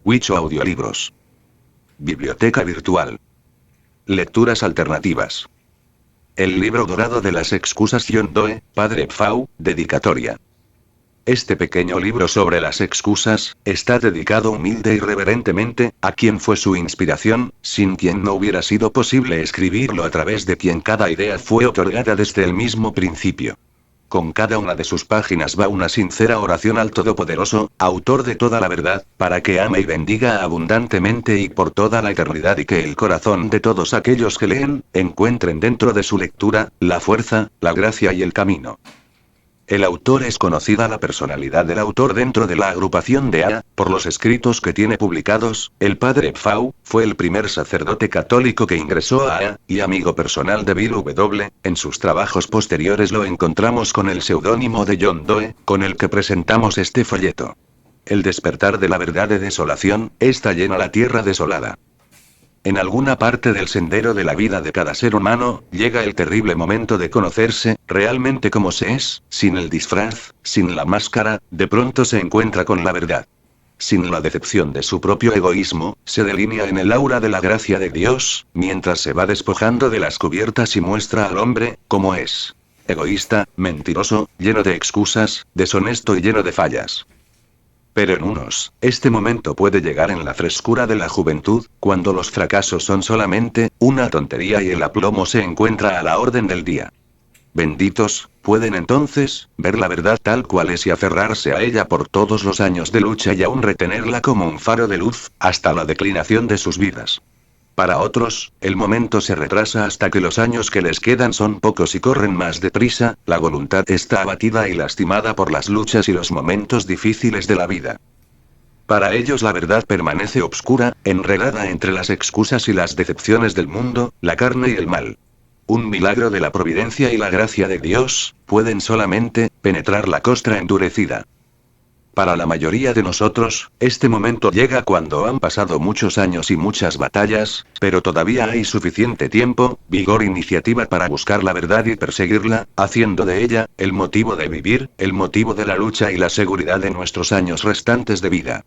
Wicho Audiolibros. Biblioteca virtual. Lecturas alternativas. El libro dorado de las excusas John Doe, Padre Pfau, dedicatoria. Este pequeño libro sobre las excusas, está dedicado humilde y reverentemente, a quien fue su inspiración, sin quien no hubiera sido posible escribirlo, a través de quien cada idea fue otorgada desde el mismo principio. Con cada una de sus páginas va una sincera oración al Todopoderoso, autor de toda la verdad, para que ame y bendiga abundantemente y por toda la eternidad, y que el corazón de todos aquellos que leen, encuentren dentro de su lectura, la fuerza, la gracia y el camino. El autor es conocida la personalidad del autor dentro de la agrupación de AA, por los escritos que tiene publicados. El Padre Pfau fue el primer sacerdote católico que ingresó a AA, y amigo personal de Bill W. En sus trabajos posteriores lo encontramos con el seudónimo de John Doe, con el que presentamos este folleto. El despertar de la verdad de desolación, está llena la tierra desolada. En alguna parte del sendero de la vida de cada ser humano, llega el terrible momento de conocerse, realmente como se es, sin el disfraz, sin la máscara. De pronto se encuentra con la verdad. Sin la decepción de su propio egoísmo, se delinea en el aura de la gracia de Dios, mientras se va despojando de las cubiertas y muestra al hombre, como es. Egoísta, mentiroso, lleno de excusas, deshonesto y lleno de fallas. Pero en unos, este momento puede llegar en la frescura de la juventud, cuando los fracasos son solamente una tontería y el aplomo se encuentra a la orden del día. Benditos, pueden entonces ver la verdad tal cual es y aferrarse a ella por todos los años de lucha y aún retenerla como un faro de luz, hasta la declinación de sus vidas. Para otros, el momento se retrasa hasta que los años que les quedan son pocos y corren más deprisa. La voluntad está abatida y lastimada por las luchas y los momentos difíciles de la vida. Para ellos la verdad permanece obscura, enredada entre las excusas y las decepciones del mundo, la carne y el mal. Un milagro de la providencia y la gracia de Dios, pueden solamente penetrar la costra endurecida. Para la mayoría de nosotros, este momento llega cuando han pasado muchos años y muchas batallas, pero todavía hay suficiente tiempo, vigor e iniciativa para buscar la verdad y perseguirla, haciendo de ella, el motivo de vivir, el motivo de la lucha y la seguridad de nuestros años restantes de vida.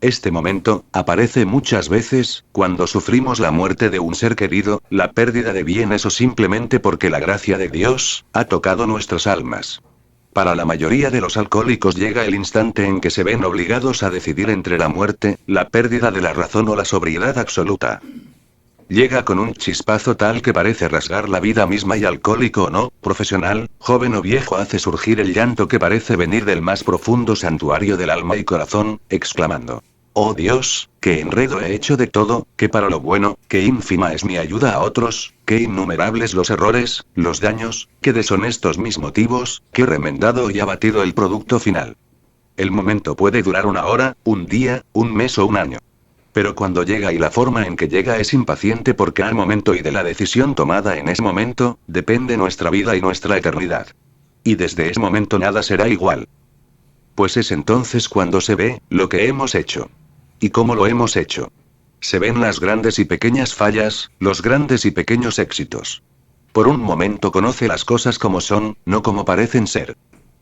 Este momento, aparece muchas veces, cuando sufrimos la muerte de un ser querido, la pérdida de bienes o simplemente porque la gracia de Dios, ha tocado nuestras almas. Para la mayoría de los alcohólicos llega el instante en que se ven obligados a decidir entre la muerte, la pérdida de la razón o la sobriedad absoluta. Llega con un chispazo tal que parece rasgar la vida misma y alcohólico o no, profesional, joven o viejo, hace surgir el llanto que parece venir del más profundo santuario del alma y corazón, exclamando: «Oh Dios, qué enredo he hecho de todo, qué para lo bueno, qué ínfima es mi ayuda a otros, qué innumerables los errores, los daños, qué deshonestos mis motivos, qué remendado y abatido el producto final». El momento puede durar una hora, un día, un mes o un año. Pero cuando llega y la forma en que llega es impaciente, porque al momento y de la decisión tomada en ese momento, depende nuestra vida y nuestra eternidad. Y desde ese momento nada será igual. Pues es entonces cuando se ve lo que hemos hecho. ¿Y cómo lo hemos hecho? Se ven las grandes y pequeñas fallas, los grandes y pequeños éxitos. Por un momento conoce las cosas como son, no como parecen ser.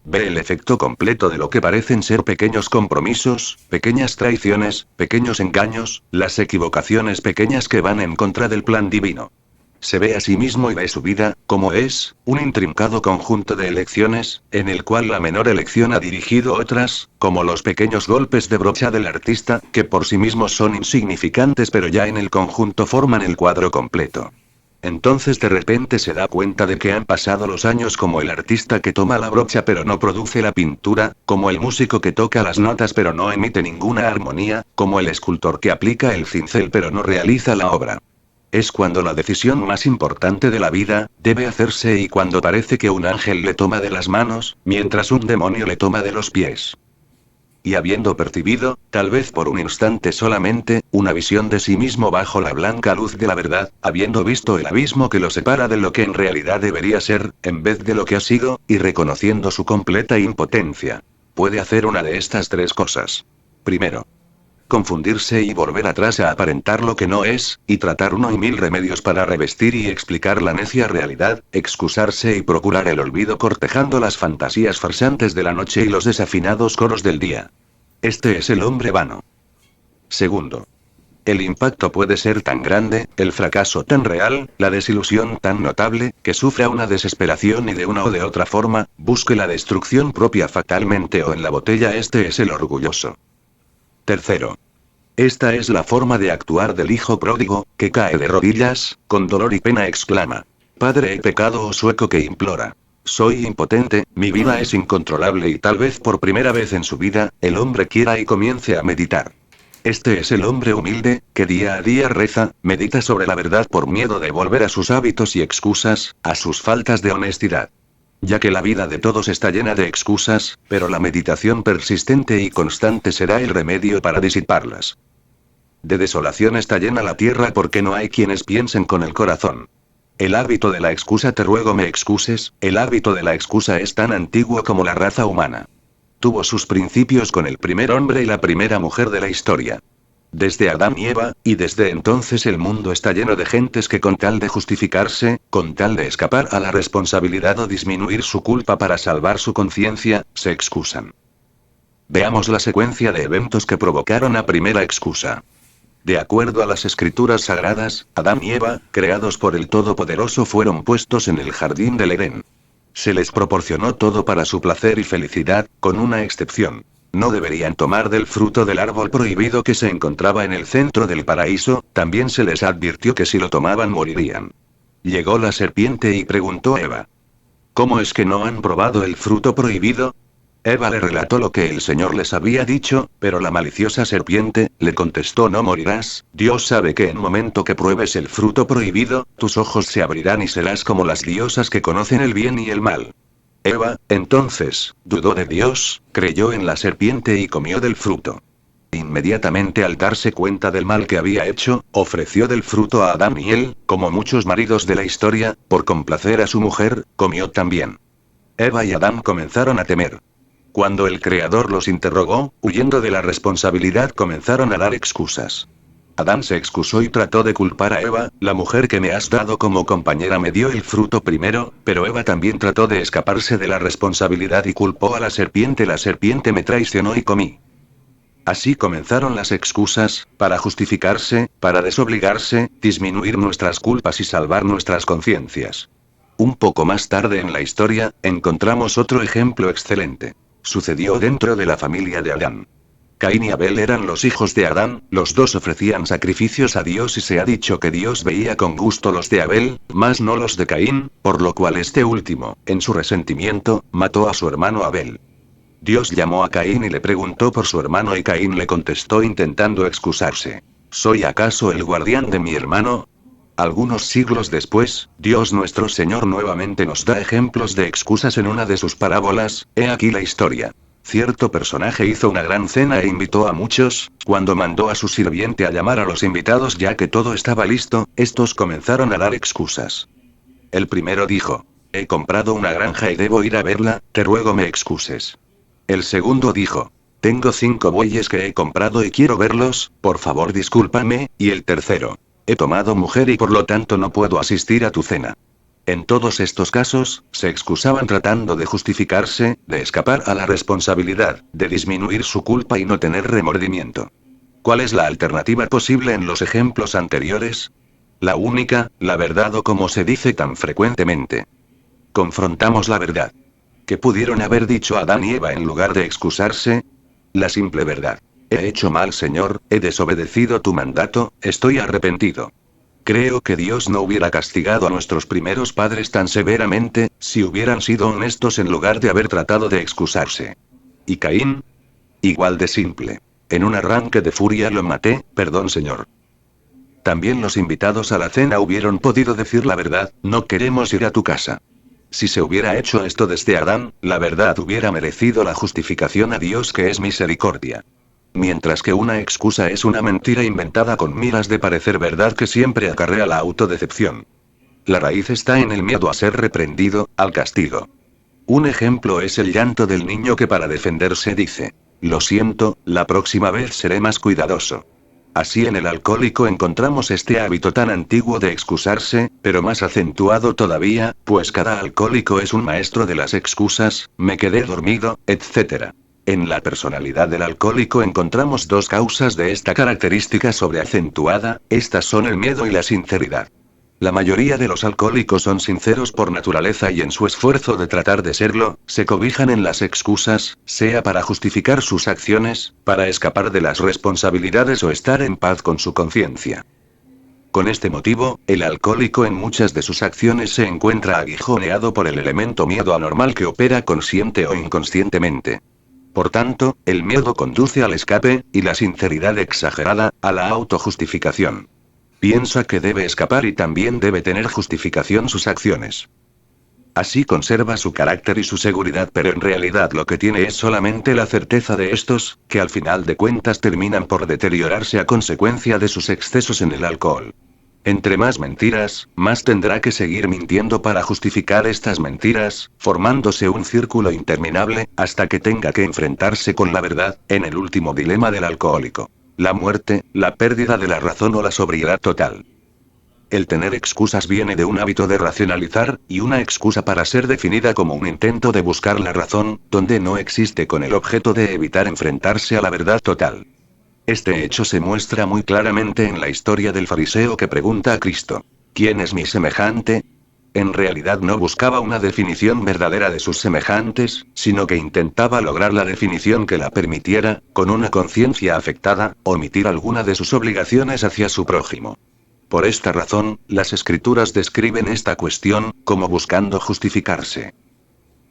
Ve el efecto completo de lo que parecen ser pequeños compromisos, pequeñas traiciones, pequeños engaños, las equivocaciones pequeñas que van en contra del plan divino. Se ve a sí mismo y ve su vida, como es, un intrincado conjunto de elecciones, en el cual la menor elección ha dirigido otras, como los pequeños golpes de brocha del artista, que por sí mismos son insignificantes pero ya en el conjunto forman el cuadro completo. Entonces de repente se da cuenta de que han pasado los años, como el artista que toma la brocha pero no produce la pintura, como el músico que toca las notas pero no emite ninguna armonía, como el escultor que aplica el cincel pero no realiza la obra. Es cuando la decisión más importante de la vida debe hacerse y cuando parece que un ángel le toma de las manos, mientras un demonio le toma de los pies. Y habiendo percibido, tal vez por un instante solamente, una visión de sí mismo bajo la blanca luz de la verdad, habiendo visto el abismo que lo separa de lo que en realidad debería ser, en vez de lo que ha sido, y reconociendo su completa impotencia, puede hacer una de estas tres cosas. Primero, confundirse y volver atrás a aparentar lo que no es, y tratar uno y mil remedios para revestir y explicar la necia realidad, excusarse y procurar el olvido cortejando las fantasías farsantes de la noche y los desafinados coros del día. Este es el hombre vano. Segundo. El impacto puede ser tan grande, el fracaso tan real, la desilusión tan notable, que sufra una desesperación y de una o de otra forma, busque la destrucción propia fatalmente o en la botella. Este es el orgulloso. Tercero. Esta es la forma de actuar del hijo pródigo, que cae de rodillas, con dolor y pena exclama: Padre, he pecado, o sueco que implora. Soy impotente, mi vida es incontrolable, y tal vez por primera vez en su vida, el hombre quiera y comience a meditar. Este es el hombre humilde, que día a día reza, medita sobre la verdad por miedo de volver a sus hábitos y excusas, a sus faltas de honestidad. Ya que la vida de todos está llena de excusas, pero la meditación persistente y constante será el remedio para disiparlas. De desolación está llena la tierra porque no hay quienes piensen con el corazón. El hábito de la excusa, te ruego me excuses, el hábito de la excusa es tan antiguo como la raza humana. Tuvo sus principios con el primer hombre y la primera mujer de la historia. Desde Adán y Eva, y desde entonces el mundo está lleno de gentes que con tal de justificarse, con tal de escapar a la responsabilidad o disminuir su culpa para salvar su conciencia, se excusan. Veamos la secuencia de eventos que provocaron la primera excusa. De acuerdo a las escrituras sagradas, Adán y Eva, creados por el Todopoderoso, fueron puestos en el jardín del Edén. Se les proporcionó todo para su placer y felicidad, con una excepción. No deberían tomar del fruto del árbol prohibido que se encontraba en el centro del paraíso, también se les advirtió que si lo tomaban morirían. Llegó la serpiente y preguntó a Eva: ¿Cómo es que no han probado el fruto prohibido? Eva le relató lo que el Señor les había dicho, pero la maliciosa serpiente le contestó: no morirás, Dios sabe que en momento que pruebes el fruto prohibido, tus ojos se abrirán y serás como las diosas que conocen el bien y el mal. Eva, entonces, dudó de Dios, creyó en la serpiente y comió del fruto. Inmediatamente al darse cuenta del mal que había hecho, ofreció del fruto a Adán y él, como muchos maridos de la historia, por complacer a su mujer, comió también. Eva y Adán comenzaron a temer. Cuando el Creador los interrogó, huyendo de la responsabilidad comenzaron a dar excusas. Adán se excusó y trató de culpar a Eva: la mujer que me has dado como compañera me dio el fruto primero, pero Eva también trató de escaparse de la responsabilidad y culpó a la serpiente me traicionó y comí. Así comenzaron las excusas, para justificarse, para desobligarse, disminuir nuestras culpas y salvar nuestras conciencias. Un poco más tarde en la historia, encontramos otro ejemplo excelente. Sucedió dentro de la familia de Adán. Caín y Abel eran los hijos de Adán, los dos ofrecían sacrificios a Dios y se ha dicho que Dios veía con gusto los de Abel, mas no los de Caín, por lo cual este último, en su resentimiento, mató a su hermano Abel. Dios llamó a Caín y le preguntó por su hermano y Caín le contestó intentando excusarse: ¿soy acaso el guardián de mi hermano? Algunos siglos después, Dios nuestro Señor nuevamente nos da ejemplos de excusas en una de sus parábolas. He aquí la historia. Cierto personaje hizo una gran cena e invitó a muchos. Cuando mandó a su sirviente a llamar a los invitados ya que todo estaba listo, estos comenzaron a dar excusas. El primero dijo: he comprado una granja y debo ir a verla, te ruego me excuses. El segundo dijo: tengo 5 bueyes que he comprado y quiero verlos, por favor discúlpame, y el tercero: he tomado mujer y por lo tanto no puedo asistir a tu cena. En todos estos casos, se excusaban tratando de justificarse, de escapar a la responsabilidad, de disminuir su culpa y no tener remordimiento. ¿Cuál es la alternativa posible en los ejemplos anteriores? La única, la verdad, o como se dice tan frecuentemente: confrontamos la verdad. ¿Qué pudieron haber dicho Adán y Eva en lugar de excusarse? La simple verdad: he hecho mal, Señor, he desobedecido tu mandato, estoy arrepentido. Creo que Dios no hubiera castigado a nuestros primeros padres tan severamente, si hubieran sido honestos en lugar de haber tratado de excusarse. ¿Y Caín? Igual de simple. En un arranque de furia lo maté, perdón, Señor. También los invitados a la cena hubieran podido decir la verdad: no queremos ir a tu casa. Si se hubiera hecho esto desde Adán, la verdad hubiera merecido la justificación a Dios, que es misericordia. Mientras que una excusa es una mentira inventada con miras de parecer verdad que siempre acarrea la autodecepción. La raíz está en el miedo a ser reprendido, al castigo. Un ejemplo es el llanto del niño que para defenderse dice: lo siento, la próxima vez seré más cuidadoso. Así en el alcohólico encontramos este hábito tan antiguo de excusarse, pero más acentuado todavía, pues cada alcohólico es un maestro de las excusas: me quedé dormido, etc. En la personalidad del alcohólico encontramos dos causas de esta característica sobreacentuada, estas son el miedo y la sinceridad. La mayoría de los alcohólicos son sinceros por naturaleza y en su esfuerzo de tratar de serlo, se cobijan en las excusas, sea para justificar sus acciones, para escapar de las responsabilidades o estar en paz con su conciencia. Con este motivo, el alcohólico en muchas de sus acciones se encuentra aguijoneado por el elemento miedo anormal que opera consciente o inconscientemente. Por tanto, el miedo conduce al escape, y la sinceridad exagerada, a la autojustificación. Piensa que debe escapar y también debe tener justificación sus acciones. Así conserva su carácter y su seguridad, pero en realidad lo que tiene es solamente la certeza de estos, que al final de cuentas terminan por deteriorarse a consecuencia de sus excesos en el alcohol. Entre más mentiras, más tendrá que seguir mintiendo para justificar estas mentiras, formándose un círculo interminable, hasta que tenga que enfrentarse con la verdad, en el último dilema del alcohólico: la muerte, la pérdida de la razón o la sobriedad total. El tener excusas viene de un hábito de racionalizar, y una excusa para ser definida como un intento de buscar la razón, donde no existe, con el objeto de evitar enfrentarse a la verdad total. Este hecho se muestra muy claramente en la historia del fariseo que pregunta a Cristo: ¿quién es mi semejante? En realidad no buscaba una definición verdadera de sus semejantes, sino que intentaba lograr la definición que la permitiera, con una conciencia afectada, omitir alguna de sus obligaciones hacia su prójimo. Por esta razón, las escrituras describen esta cuestión como buscando justificarse.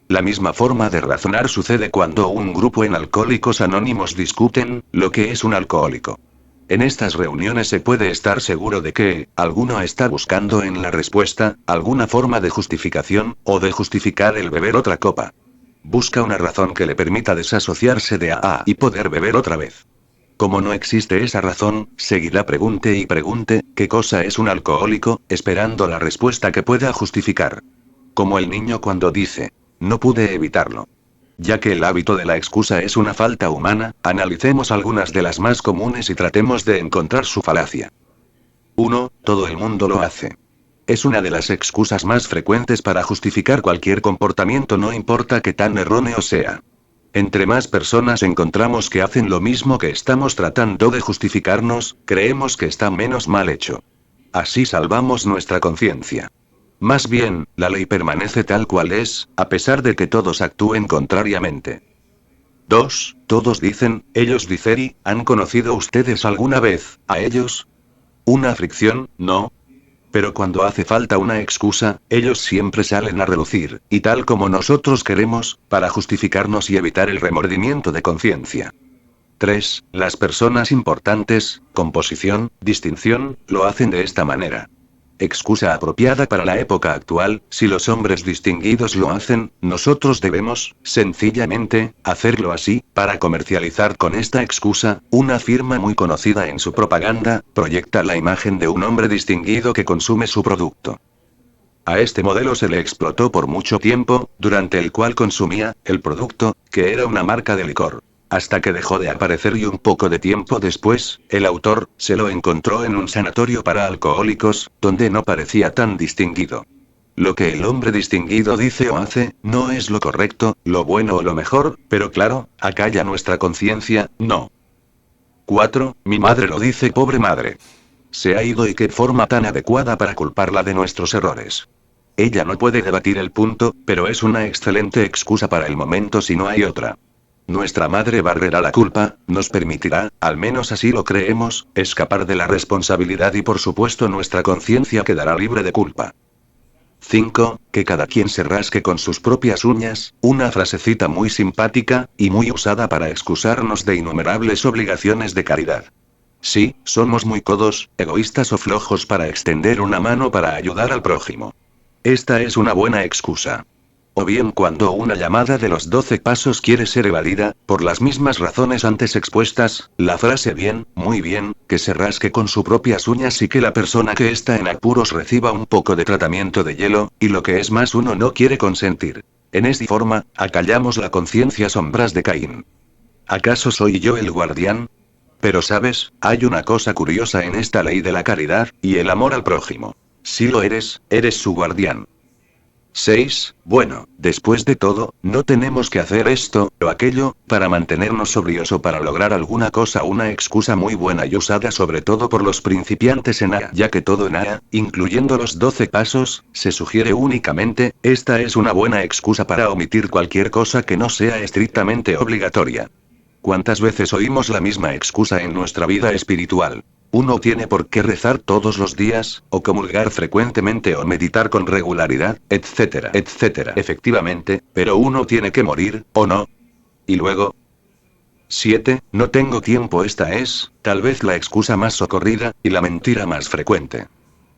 La misma forma de razonar sucede cuando un grupo en Alcohólicos Anónimos discuten lo que es un alcohólico. En estas reuniones se puede estar seguro de que alguno está buscando en la respuesta alguna forma de justificación, o de justificar el beber otra copa. Busca una razón que le permita desasociarse de A y poder beber otra vez. Como no existe esa razón, seguirá pregunte y pregunte ¿qué cosa es un alcohólico?, esperando la respuesta que pueda justificar. Como el niño cuando dice: no pude evitarlo. Ya que el hábito de la excusa es una falta humana, analicemos algunas de las más comunes y tratemos de encontrar su falacia. 1. Todo el mundo lo hace. Es una de las excusas más frecuentes para justificar cualquier comportamiento, no importa qué tan erróneo sea. Entre más personas encontramos que hacen lo mismo que estamos tratando de justificarnos, creemos que está menos mal hecho. Así salvamos nuestra conciencia. Más bien, la ley permanece tal cual es, a pesar de que todos actúen contrariamente. 2. Todos dicen, ellos dicen y, ¿han conocido ustedes alguna vez a ellos? Una fricción, ¿no? Pero cuando hace falta una excusa, ellos siempre salen a relucir, y tal como nosotros queremos, para justificarnos y evitar el remordimiento de conciencia. 3. Las personas importantes, con posición, distinción, lo hacen de esta manera. Excusa apropiada para la época actual: si los hombres distinguidos lo hacen, nosotros debemos, sencillamente, hacerlo así. Para comercializar con esta excusa, una firma muy conocida en su propaganda, proyecta la imagen de un hombre distinguido que consume su producto. A este modelo se le explotó por mucho tiempo, durante el cual consumía el producto, que era una marca de licor. Hasta que dejó de aparecer y un poco de tiempo después, el autor se lo encontró en un sanatorio para alcohólicos, donde no parecía tan distinguido. Lo que el hombre distinguido dice o hace, no es lo correcto, lo bueno o lo mejor, pero claro, acalla nuestra conciencia, no. 4. Mi madre lo dice, pobre madre. Se ha ido, y qué forma tan adecuada para culparla de nuestros errores. Ella no puede debatir el punto, pero es una excelente excusa para el momento si no hay otra. Nuestra madre barrerá la culpa, nos permitirá, al menos así lo creemos, escapar de la responsabilidad y por supuesto nuestra conciencia quedará libre de culpa. 5. Que cada quien se rasque con sus propias uñas, una frasecita muy simpática, y muy usada para excusarnos de innumerables obligaciones de caridad. Sí, somos muy codos, egoístas o flojos para extender una mano para ayudar al prójimo. Esta es una buena excusa. O bien cuando una llamada de los 12 pasos quiere ser evadida, por las mismas razones antes expuestas, la frase bien, muy bien, que se rasque con sus propias uñas y que la persona que está en apuros reciba un poco de tratamiento de hielo, y lo que es más, uno no quiere consentir. En esta forma, acallamos la conciencia sombras de Caín. ¿Acaso soy yo el guardián? Pero sabes, hay una cosa curiosa en esta ley de la caridad, y el amor al prójimo. Si lo eres, eres su guardián. 6. Bueno, después de todo, no tenemos que hacer esto o aquello, para mantenernos sobrios o para lograr alguna cosa. Una excusa muy buena y usada sobre todo por los principiantes en AA, ya que todo en AA, incluyendo los 12 pasos, se sugiere únicamente. Esta es una buena excusa para omitir cualquier cosa que no sea estrictamente obligatoria. ¿Cuántas veces oímos la misma excusa en nuestra vida espiritual? Uno tiene por qué rezar todos los días, o comulgar frecuentemente o meditar con regularidad, etcétera, etcétera. Efectivamente, pero uno tiene que morir, ¿o no? Y luego, 7. No tengo tiempo. Esta es, tal vez, la excusa más socorrida, y la mentira más frecuente.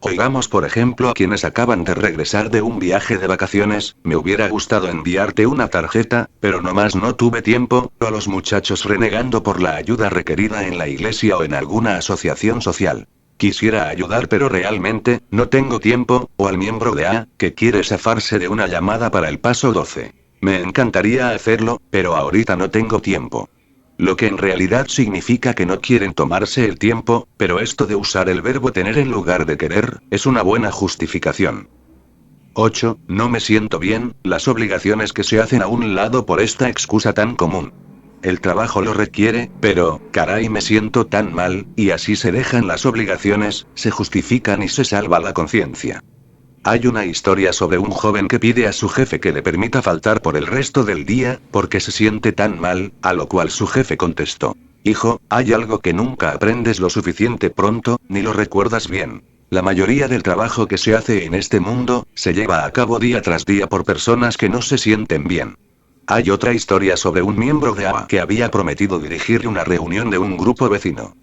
Oigamos por ejemplo a quienes acaban de regresar de un viaje de vacaciones: me hubiera gustado enviarte una tarjeta, pero nomás no tuve tiempo, o a los muchachos renegando por la ayuda requerida en la iglesia o en alguna asociación social. Quisiera ayudar pero realmente, no tengo tiempo, o al miembro de A, que quiere zafarse de una llamada para el paso 12. Me encantaría hacerlo, pero ahorita no tengo tiempo. Lo que en realidad significa que no quieren tomarse el tiempo, pero esto de usar el verbo tener en lugar de querer, es una buena justificación. 8. No me siento bien. Las obligaciones que se hacen a un lado por esta excusa tan común. El trabajo lo requiere, pero, caray, me siento tan mal, y así se dejan las obligaciones, se justifican y se salva la conciencia. Hay una historia sobre un joven que pide a su jefe que le permita faltar por el resto del día, porque se siente tan mal, a lo cual su jefe contestó: hijo, hay algo que nunca aprendes lo suficiente pronto, ni lo recuerdas bien. La mayoría del trabajo que se hace en este mundo, se lleva a cabo día tras día por personas que no se sienten bien. Hay otra historia sobre un miembro de AA que había prometido dirigir una reunión de un grupo vecino.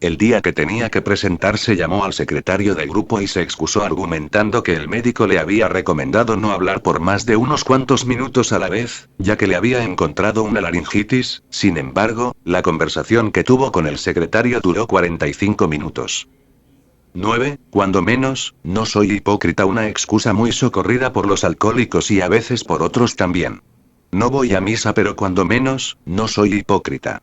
El día que tenía que presentarse llamó al secretario del grupo y se excusó argumentando que el médico le había recomendado no hablar por más de unos cuantos minutos a la vez, ya que le había encontrado una laringitis. Sin embargo, la conversación que tuvo con el secretario duró 45 minutos. 9. Cuando menos, no soy hipócrita. Una excusa muy socorrida por los alcohólicos y a veces por otros también. No voy a misa pero cuando menos, no soy hipócrita.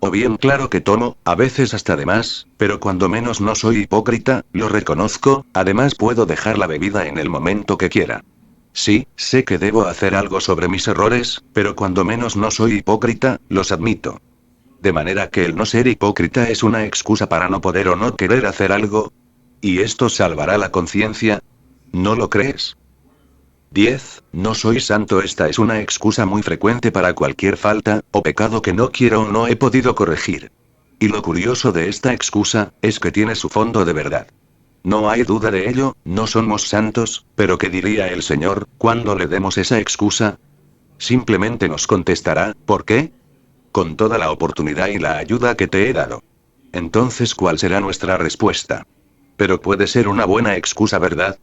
O bien, claro que tomo, a veces hasta de más, pero cuando menos no soy hipócrita, lo reconozco. Además puedo dejar la bebida en el momento que quiera. Sí, sé que debo hacer algo sobre mis errores, pero cuando menos no soy hipócrita, los admito. De manera que el no ser hipócrita es una excusa para no poder o no querer hacer algo. ¿Y esto salvará la conciencia? ¿No lo crees? 10. No soy santo. Esta es una excusa muy frecuente para cualquier falta, o pecado que no quiero o no he podido corregir. Y lo curioso de esta excusa, es que tiene su fondo de verdad. No hay duda de ello, no somos santos, pero ¿qué diría el Señor, cuando le demos esa excusa? Simplemente nos contestará: ¿por qué? Con toda la oportunidad y la ayuda que te he dado. Entonces, ¿cuál será nuestra respuesta? Pero puede ser una buena excusa, ¿verdad?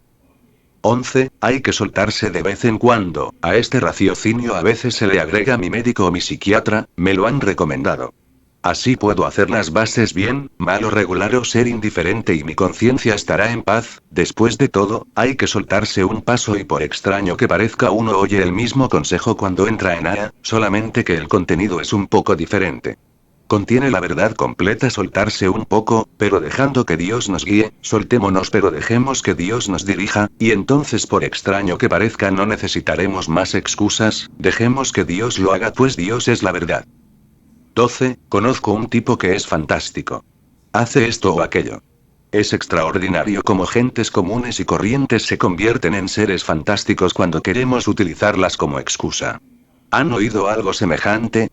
11. Hay que soltarse de vez en cuando. A este raciocinio a veces se le agrega: mi médico o mi psiquiatra, me lo han recomendado. Así puedo hacer las bases bien, mal o regular o ser indiferente y mi conciencia estará en paz. Después de todo, hay que soltarse un paso y por extraño que parezca uno oye el mismo consejo cuando entra en AA, solamente que el contenido es un poco diferente. Contiene la verdad completa: soltarse un poco, pero dejando que Dios nos guíe; soltémonos pero dejemos que Dios nos dirija, y entonces por extraño que parezca no necesitaremos más excusas, dejemos que Dios lo haga pues Dios es la verdad. 12. Conozco un tipo que es fantástico. Hace esto o aquello. Es extraordinario cómo gentes comunes y corrientes se convierten en seres fantásticos cuando queremos utilizarlas como excusa. ¿Han oído algo semejante?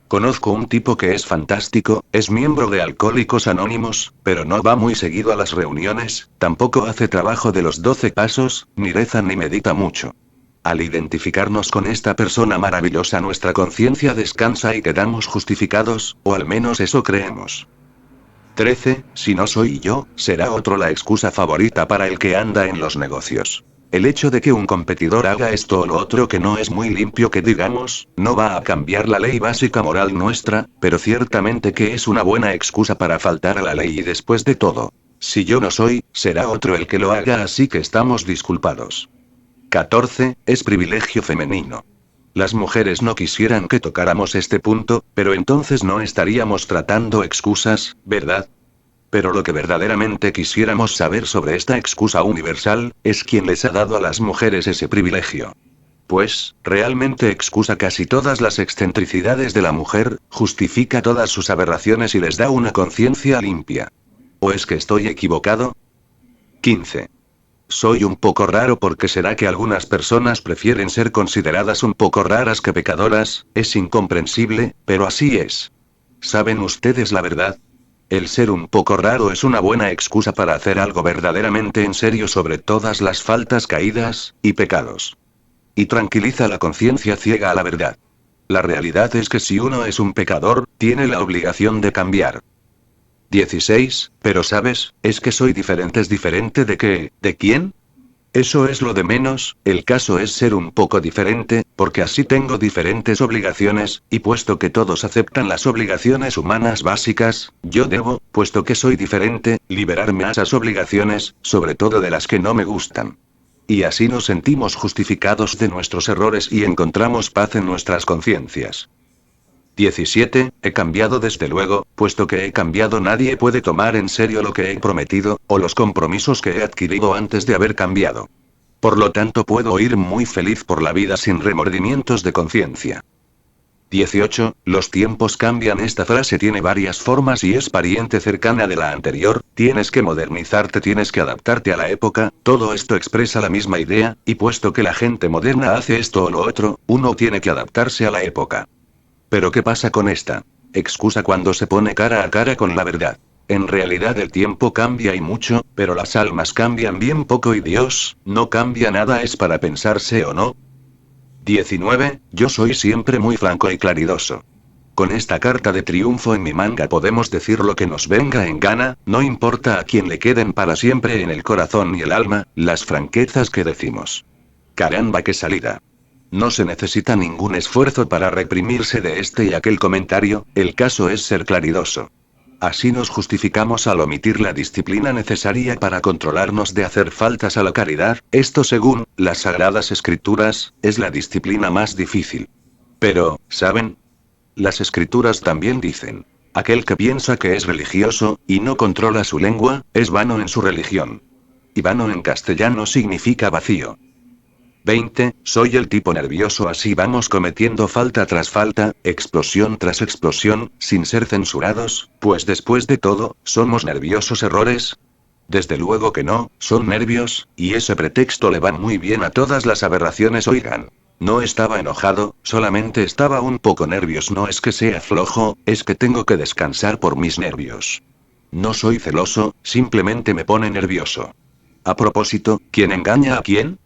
Conozco un tipo que es fantástico, es miembro de Alcohólicos Anónimos, pero no va muy seguido a las reuniones, tampoco hace trabajo de los 12 pasos, ni reza ni medita mucho. Al identificarnos con esta persona maravillosa, nuestra conciencia descansa y quedamos justificados, o al menos eso creemos. 13. Si no soy yo, será otro la excusa favorita para el que anda en los negocios. El hecho de que un competidor haga esto o lo otro que no es muy limpio que digamos, no va a cambiar la ley básica moral nuestra, pero ciertamente que es una buena excusa para faltar a la ley. Y después de todo, si yo no soy, será otro el que lo haga, así que estamos disculpados. 14. Es privilegio femenino. Las mujeres no quisieran que tocáramos este punto, pero entonces no estaríamos tratando excusas, ¿verdad? Pero lo que verdaderamente quisiéramos saber sobre esta excusa universal, es quién les ha dado a las mujeres ese privilegio. Pues, realmente excusa casi todas las excentricidades de la mujer, justifica todas sus aberraciones y les da una conciencia limpia. ¿O es que estoy equivocado? 15. Soy un poco raro porque será que algunas personas prefieren ser consideradas un poco raras que pecadoras, es incomprensible, pero así es. ¿Saben ustedes la verdad? El ser un poco raro es una buena excusa para hacer algo verdaderamente en serio sobre todas las faltas caídas, y pecados. Y tranquiliza la conciencia ciega a la verdad. La realidad es que si uno es un pecador, tiene la obligación de cambiar. 16, pero sabes, es que soy diferente. ¿Es diferente de qué? ¿De quién? Eso es lo de menos, el caso es ser un poco diferente, porque así tengo diferentes obligaciones, y puesto que todos aceptan las obligaciones humanas básicas, yo debo, puesto que soy diferente, liberarme a esas obligaciones, sobre todo de las que no me gustan. Y así nos sentimos justificados de nuestros errores y encontramos paz en nuestras conciencias. 17. He cambiado desde luego, puesto que he cambiado nadie puede tomar en serio lo que he prometido, o los compromisos que he adquirido antes de haber cambiado. Por lo tanto puedo ir muy feliz por la vida sin remordimientos de conciencia. 18. Los tiempos cambian. Esta frase tiene varias formas y es pariente cercana de la anterior, tienes que modernizarte, tienes que adaptarte a la época, todo esto expresa la misma idea, y puesto que la gente moderna hace esto o lo otro, uno tiene que adaptarse a la época. Pero ¿qué pasa con esta excusa cuando se pone cara a cara con la verdad? En realidad el tiempo cambia y mucho, pero las almas cambian bien poco y Dios, no cambia nada. ¿Es para pensarse o no? 19. Yo soy siempre muy franco y claridoso. Con esta carta de triunfo en mi manga podemos decir lo que nos venga en gana, no importa a quién le queden para siempre en el corazón y el alma, las franquezas que decimos. Caramba, qué salida. No se necesita ningún esfuerzo para reprimirse de este y aquel comentario, el caso es ser claridoso. Así nos justificamos al omitir la disciplina necesaria para controlarnos de hacer faltas a la caridad, esto según las Sagradas Escrituras, es la disciplina más difícil. Pero, ¿saben? Las Escrituras también dicen, aquel que piensa que es religioso, y no controla su lengua, es vano en su religión. Y vano en castellano significa vacío. 20. Soy el tipo nervioso, así vamos cometiendo falta tras falta, explosión tras explosión, sin ser censurados, pues después de todo, ¿somos nerviosos errores? Desde luego que no, son nervios, y ese pretexto le va muy bien a todas las aberraciones. Oigan, no estaba enojado, solamente estaba un poco nervioso. No es que sea flojo, es que tengo que descansar por mis nervios. No soy celoso, simplemente me pone nervioso. A propósito, ¿quién engaña a quién?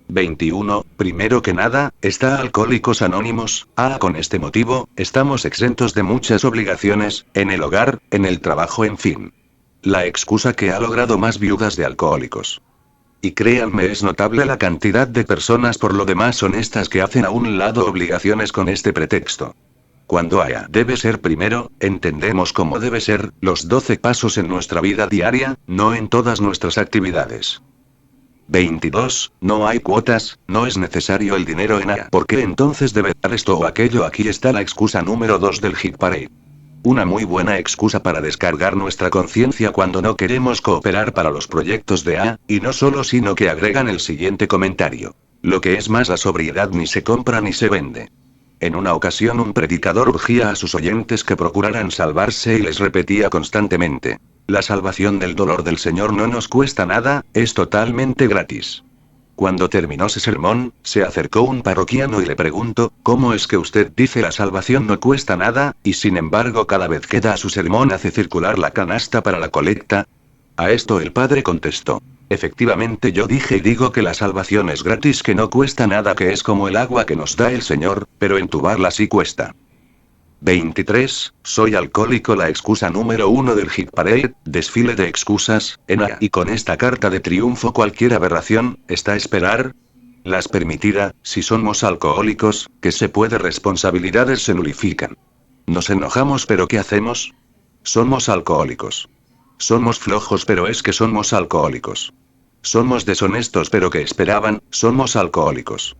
21. Primero que nada, está Alcohólicos Anónimos. Con este motivo, estamos exentos de muchas obligaciones, en el hogar, en el trabajo, en fin. La excusa que ha logrado más viudas de alcohólicos. Y créanme, es notable la cantidad de personas por lo demás honestas que hacen a un lado obligaciones con este pretexto. Cuando debe ser primero, entendemos cómo debe ser, los 12 pasos en nuestra vida diaria, no en todas nuestras actividades. 22. No hay cuotas, no es necesario el dinero en ¿por qué entonces debe dar esto o aquello? Aquí está la excusa número 2 del Hit Parade. Una muy buena excusa para descargar nuestra conciencia cuando no queremos cooperar para los proyectos de y no solo, sino que agregan el siguiente comentario. Lo que es más, la sobriedad ni se compra ni se vende. En una ocasión un predicador urgía a sus oyentes que procuraran salvarse y les repetía constantemente. La salvación del dolor del Señor no nos cuesta nada, es totalmente gratis. Cuando terminó ese sermón, se acercó un parroquiano y le preguntó, ¿cómo es que usted dice la salvación no cuesta nada, y sin embargo cada vez que da su sermón hace circular la canasta para la colecta? A esto el padre contestó, efectivamente yo dije y digo que la salvación es gratis, que no cuesta nada, que es como el agua que nos da el Señor, pero entubarla sí cuesta. 23. Soy alcohólico. La excusa número 1 del Hit Parade, desfile de excusas, y con esta carta de triunfo cualquier aberración, está a esperar. Las permitirá, si somos alcohólicos, que se puede, responsabilidades se nulifican. Nos enojamos, pero ¿qué hacemos? Somos alcohólicos. Somos flojos, pero es que somos alcohólicos. Somos deshonestos, pero ¿qué esperaban? Somos alcohólicos.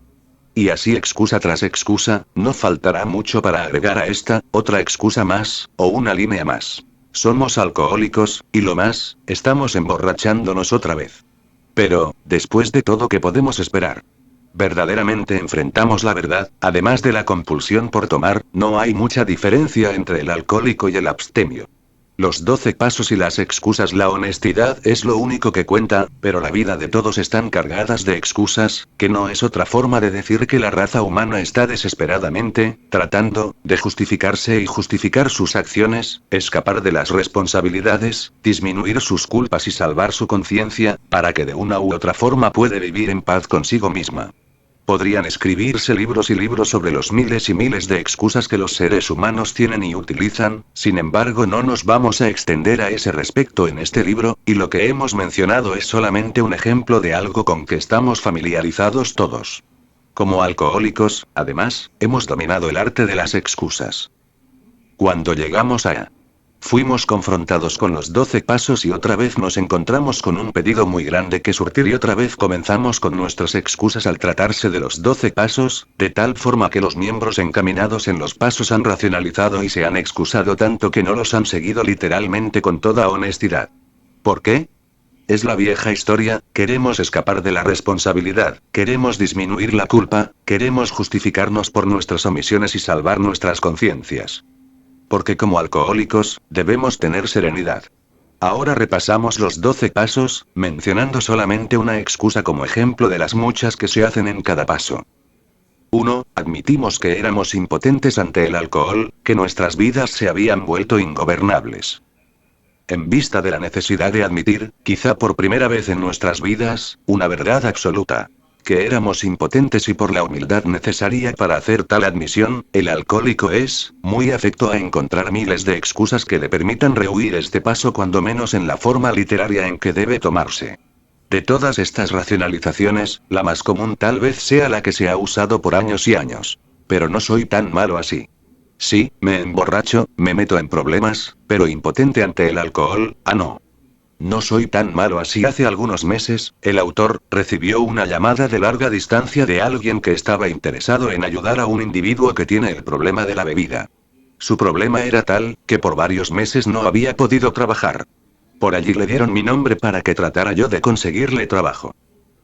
Y así excusa tras excusa, no faltará mucho para agregar a esta, otra excusa más, o una línea más. Somos alcohólicos, y lo más, estamos emborrachándonos otra vez. Pero, después de todo, ¿qué podemos esperar? Verdaderamente enfrentamos la verdad, además de la compulsión por tomar, no hay mucha diferencia entre el alcohólico y el abstemio. Los 12 pasos y las excusas, la honestidad es lo único que cuenta, pero la vida de todos están cargadas de excusas, que no es otra forma de decir que la raza humana está desesperadamente, tratando, de justificarse y justificar sus acciones, escapar de las responsabilidades, disminuir sus culpas y salvar su conciencia, para que de una u otra forma pueda vivir en paz consigo misma. Podrían escribirse libros y libros sobre los miles y miles de excusas que los seres humanos tienen y utilizan, sin embargo no nos vamos a extender a ese respecto en este libro, y lo que hemos mencionado es solamente un ejemplo de algo con que estamos familiarizados todos. Como alcohólicos, además, hemos dominado el arte de las excusas. Cuando llegamos a fuimos confrontados con los 12 pasos y otra vez nos encontramos con un pedido muy grande que surtir y otra vez comenzamos con nuestras excusas al tratarse de los 12 pasos, de tal forma que los miembros encaminados en los pasos han racionalizado y se han excusado tanto que no los han seguido literalmente con toda honestidad. ¿Por qué? Es la vieja historia, queremos escapar de la responsabilidad, queremos disminuir la culpa, queremos justificarnos por nuestras omisiones y salvar nuestras conciencias. Porque como alcohólicos, debemos tener serenidad. Ahora repasamos los 12 pasos, mencionando solamente una excusa como ejemplo de las muchas que se hacen en cada paso. 1. Admitimos que éramos impotentes ante el alcohol, que nuestras vidas se habían vuelto ingobernables. En vista de la necesidad de admitir, quizá por primera vez en nuestras vidas, una verdad absoluta. Que éramos impotentes y por la humildad necesaria para hacer tal admisión, el alcohólico es muy afecto a encontrar miles de excusas que le permitan rehuir este paso cuando menos en la forma literaria en que debe tomarse. De todas estas racionalizaciones, la más común tal vez sea la que se ha usado por años y años. Pero no soy tan malo así. Sí, me emborracho, me meto en problemas, pero impotente ante el alcohol, no. No soy tan malo así. Hace algunos meses, el autor recibió una llamada de larga distancia de alguien que estaba interesado en ayudar a un individuo que tiene el problema de la bebida. Su problema era tal, que por varios meses no había podido trabajar. Por allí le dieron mi nombre para que tratara yo de conseguirle trabajo.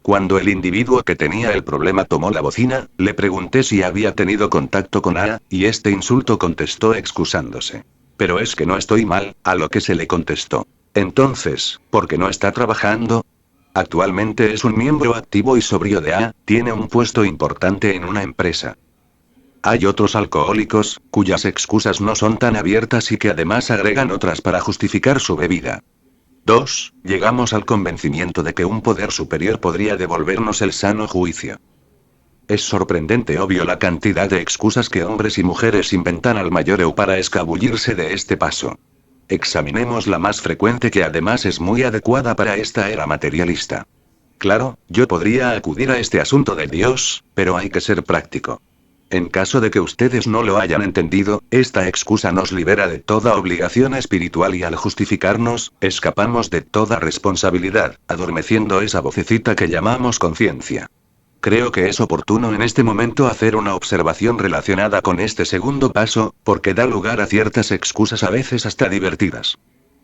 Cuando el individuo que tenía el problema tomó la bocina, le pregunté si había tenido contacto con A, y este insulto contestó excusándose. Pero es que no estoy mal, a lo que se le contestó. Entonces, ¿por qué no está trabajando? Actualmente es un miembro activo y sobrio de A, tiene un puesto importante en una empresa. Hay otros alcohólicos, cuyas excusas no son tan abiertas y que además agregan otras para justificar su bebida. 2. Llegamos al convencimiento de que un poder superior podría devolvernos el sano juicio. Es sorprendente obvio la cantidad de excusas que hombres y mujeres inventan al mayoreo para escabullirse de este paso. Examinemos la más frecuente que además es muy adecuada para esta era materialista. Claro, yo podría acudir a este asunto de Dios, pero hay que ser práctico. En caso de que ustedes no lo hayan entendido, esta excusa nos libera de toda obligación espiritual y al justificarnos, escapamos de toda responsabilidad, adormeciendo esa vocecita que llamamos conciencia. Creo que es oportuno en este momento hacer una observación relacionada con este segundo paso, porque da lugar a ciertas excusas a veces hasta divertidas.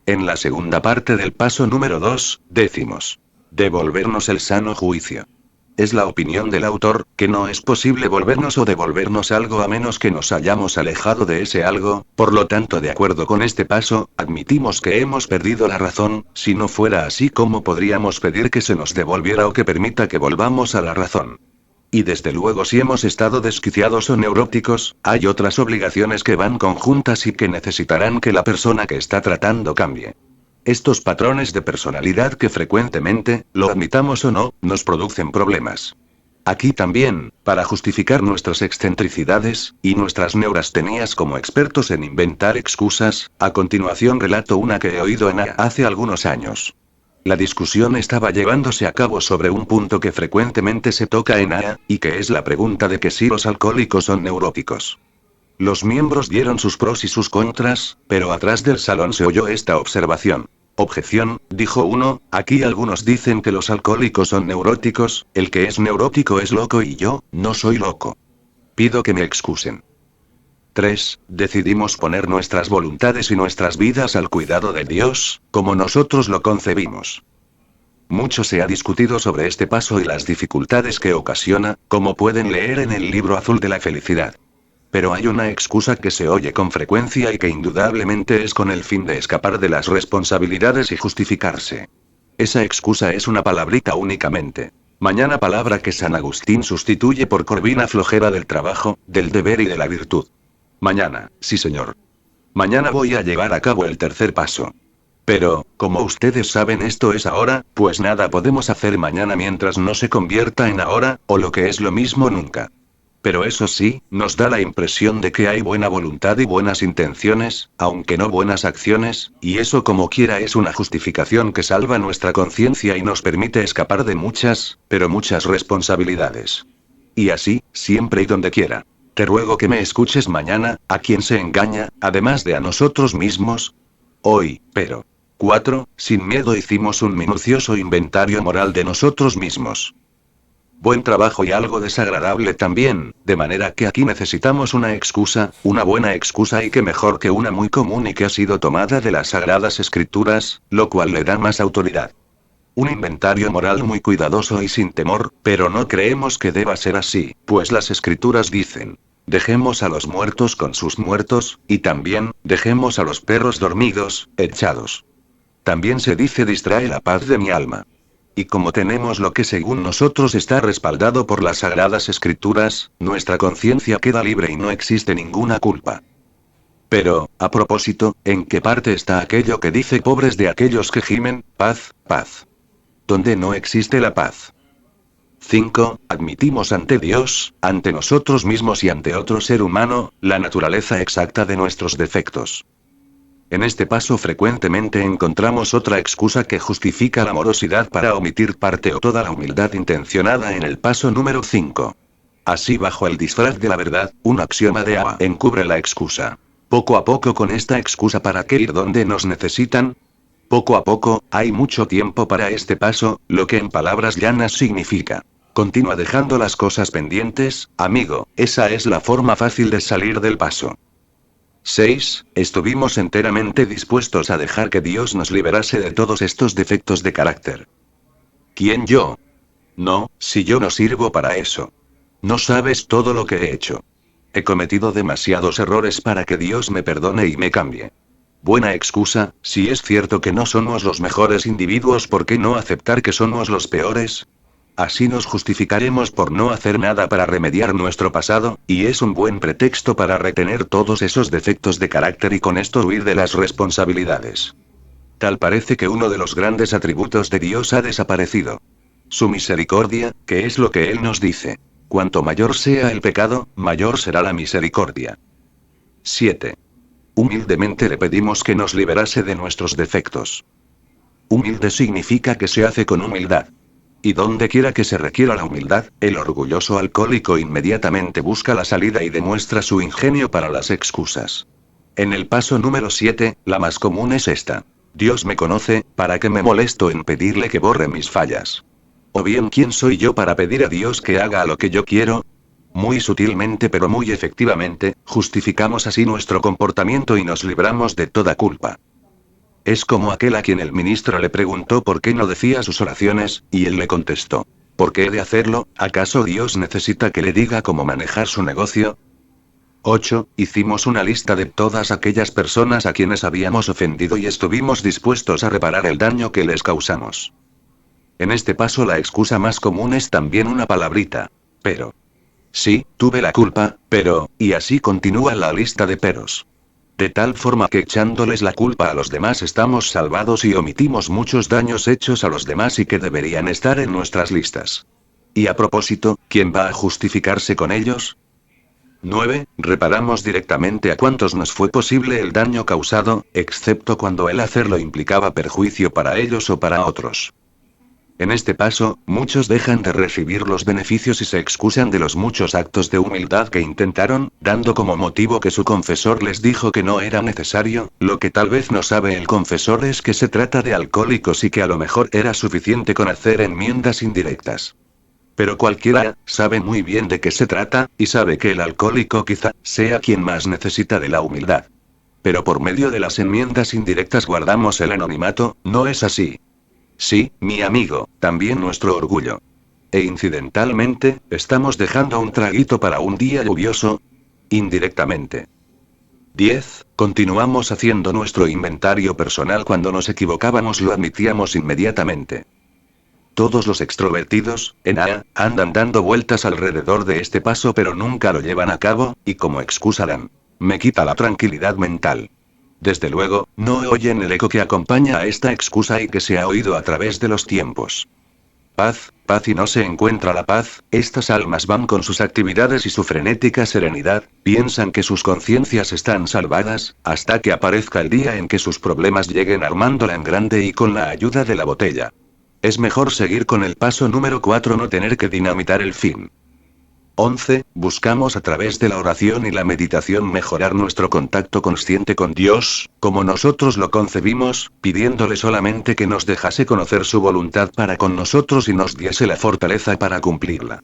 En la segunda parte del paso número 2, decimos: devolvernos el sano juicio. Es la opinión del autor, que no es posible volvernos o devolvernos algo a menos que nos hayamos alejado de ese algo, por lo tanto de acuerdo con este paso, admitimos que hemos perdido la razón, si no fuera así ¿cómo podríamos pedir que se nos devolviera o que permita que volvamos a la razón? Y desde luego si hemos estado desquiciados o neuróticos, hay otras obligaciones que van conjuntas y que necesitarán que la persona que está tratando cambie. Estos patrones de personalidad que frecuentemente, lo admitamos o no, nos producen problemas. Aquí también, para justificar nuestras excentricidades, y nuestras neurastenías como expertos en inventar excusas, a continuación relato una que he oído en hace algunos años. La discusión estaba llevándose a cabo sobre un punto que frecuentemente se toca en A, y que es la pregunta de que si los alcohólicos son neuróticos. Los miembros dieron sus pros y sus contras, pero atrás del salón se oyó esta observación. Objeción, dijo uno, aquí algunos dicen que los alcohólicos son neuróticos, el que es neurótico es loco y yo, no soy loco. Pido que me excusen. 3. Decidimos poner nuestras voluntades y nuestras vidas al cuidado de Dios, como nosotros lo concebimos. Mucho se ha discutido sobre este paso y las dificultades que ocasiona, como pueden leer en el libro azul de la felicidad. Pero hay una excusa que se oye con frecuencia y que indudablemente es con el fin de escapar de las responsabilidades y justificarse. Esa excusa es una palabrita únicamente. Mañana, palabra que San Agustín sustituye por corvina flojera del trabajo, del deber y de la virtud. Mañana, sí señor. Mañana voy a llevar a cabo el tercer paso. Pero, como ustedes saben, esto es ahora, pues nada podemos hacer mañana mientras no se convierta en ahora, o lo que es lo mismo, nunca. Pero eso sí, nos da la impresión de que hay buena voluntad y buenas intenciones, aunque no buenas acciones, y eso como quiera es una justificación que salva nuestra conciencia y nos permite escapar de muchas, pero muchas responsabilidades. Y así, siempre y donde quiera. Te ruego que me escuches mañana, ¿a quién se engaña, además de a nosotros mismos? Hoy, pero. 4. Sin miedo hicimos un minucioso inventario moral de nosotros mismos. Buen trabajo y algo desagradable también, de manera que aquí necesitamos una excusa, una buena excusa, y que mejor que una muy común y que ha sido tomada de las Sagradas Escrituras, lo cual le da más autoridad. Un inventario moral muy cuidadoso y sin temor, pero no creemos que deba ser así, pues las Escrituras dicen: dejemos a los muertos con sus muertos, y también, dejemos a los perros dormidos, echados. También se dice: distrae la paz de mi alma. Y como tenemos lo que según nosotros está respaldado por las Sagradas Escrituras, nuestra conciencia queda libre y no existe ninguna culpa. Pero, a propósito, ¿en qué parte está aquello que dice: pobres de aquellos que gimen, paz, paz? ¿Dónde no existe la paz? 5. Admitimos ante Dios, ante nosotros mismos y ante otro ser humano, la naturaleza exacta de nuestros defectos. En este paso frecuentemente encontramos otra excusa que justifica la morosidad para omitir parte o toda la humildad intencionada en el paso número 5. Así, bajo el disfraz de la verdad, un axioma de A encubre la excusa. Poco a poco, con esta excusa, ¿para qué ir donde nos necesitan? Poco a poco, hay mucho tiempo para este paso, lo que en palabras llanas significa: continúa dejando las cosas pendientes, amigo, esa es la forma fácil de salir del paso. 6. Estuvimos enteramente dispuestos a dejar que Dios nos liberase de todos estos defectos de carácter. ¿Quién, yo? No, si yo no sirvo para eso. No sabes todo lo que he hecho. He cometido demasiados errores para que Dios me perdone y me cambie. Buena excusa, si es cierto que no somos los mejores individuos, ¿por qué no aceptar que somos los peores? Así nos justificaremos por no hacer nada para remediar nuestro pasado, y es un buen pretexto para retener todos esos defectos de carácter y con esto huir de las responsabilidades. Tal parece que uno de los grandes atributos de Dios ha desaparecido. Su misericordia, que es lo que Él nos dice: cuanto mayor sea el pecado, mayor será la misericordia. 7. Humildemente le pedimos que nos liberase de nuestros defectos. Humilde significa que se hace con humildad. Y donde quiera que se requiera la humildad, el orgulloso alcohólico inmediatamente busca la salida y demuestra su ingenio para las excusas. En el paso número 7, la más común es esta: Dios me conoce, ¿para qué me molesto en pedirle que borre mis fallas? O bien, ¿quién soy yo para pedir a Dios que haga lo que yo quiero? Muy sutilmente pero muy efectivamente, justificamos así nuestro comportamiento y nos libramos de toda culpa. Es como aquel a quien el ministro le preguntó por qué no decía sus oraciones, y él le contestó: ¿por qué he de hacerlo? ¿Acaso Dios necesita que le diga cómo manejar su negocio? 8. Hicimos una lista de todas aquellas personas a quienes habíamos ofendido y estuvimos dispuestos a reparar el daño que les causamos. En este paso la excusa más común es también una palabrita: pero. Sí, tuve la culpa, pero, y así continúa la lista de peros. De tal forma que echándoles la culpa a los demás estamos salvados y omitimos muchos daños hechos a los demás y que deberían estar en nuestras listas. Y a propósito, ¿quién va a justificarse con ellos? 9. Reparamos directamente a cuantos nos fue posible el daño causado, excepto cuando el hacerlo implicaba perjuicio para ellos o para otros. En este paso, muchos dejan de recibir los beneficios y se excusan de los muchos actos de humildad que intentaron, dando como motivo que su confesor les dijo que no era necesario. Lo que tal vez no sabe el confesor es que se trata de alcohólicos y que a lo mejor era suficiente con hacer enmiendas indirectas. Pero cualquiera sabe muy bien de qué se trata, y sabe que el alcohólico quizá sea quien más necesita de la humildad. Pero por medio de las enmiendas indirectas guardamos el anonimato, ¿no es así? Sí, mi amigo, también nuestro orgullo. E incidentalmente, ¿estamos dejando un traguito para un día lluvioso? Indirectamente. 10. Continuamos haciendo nuestro inventario personal. Cuando nos equivocábamos lo admitíamos inmediatamente. Todos los extrovertidos, en A, andan dando vueltas alrededor de este paso pero nunca lo llevan a cabo, y como excusa dan: me quita la tranquilidad mental. Desde luego, no oyen el eco que acompaña a esta excusa y que se ha oído a través de los tiempos. Paz, paz, y no se encuentra la paz. Estas almas van con sus actividades y su frenética serenidad, piensan que sus conciencias están salvadas, hasta que aparezca el día en que sus problemas lleguen armándola en grande y con la ayuda de la botella. Es mejor seguir con el paso número 4, no tener que dinamitar el fin. 11. Buscamos a través de la oración y la meditación mejorar nuestro contacto consciente con Dios, como nosotros lo concebimos, pidiéndole solamente que nos dejase conocer su voluntad para con nosotros y nos diese la fortaleza para cumplirla.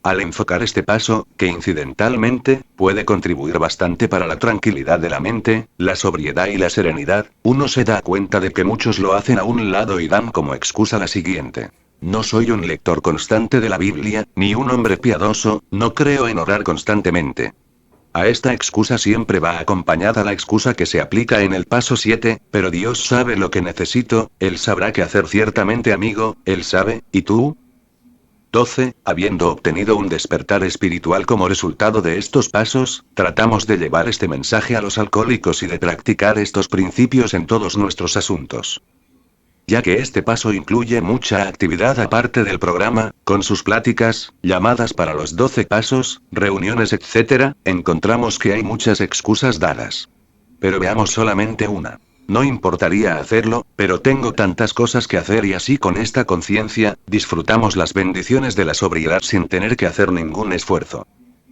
Al enfocar este paso, que incidentalmente puede contribuir bastante para la tranquilidad de la mente, la sobriedad y la serenidad, uno se da cuenta de que muchos lo hacen a un lado y dan como excusa la siguiente: no soy un lector constante de la Biblia, ni un hombre piadoso, no creo en orar constantemente. A esta excusa siempre va acompañada la excusa que se aplica en el paso 7, pero Dios sabe lo que necesito, Él sabrá qué hacer. Ciertamente, amigo, Él sabe, ¿y tú? 12. Habiendo obtenido un despertar espiritual como resultado de estos pasos, tratamos de llevar este mensaje a los alcohólicos y de practicar estos principios en todos nuestros asuntos. Ya que este paso incluye mucha actividad aparte del programa, con sus pláticas, llamadas para los 12 pasos, reuniones, etc., encontramos que hay muchas excusas dadas. Pero veamos solamente una. No importaría hacerlo, pero tengo tantas cosas que hacer, y así con esta conciencia, disfrutamos las bendiciones de la sobriedad sin tener que hacer ningún esfuerzo.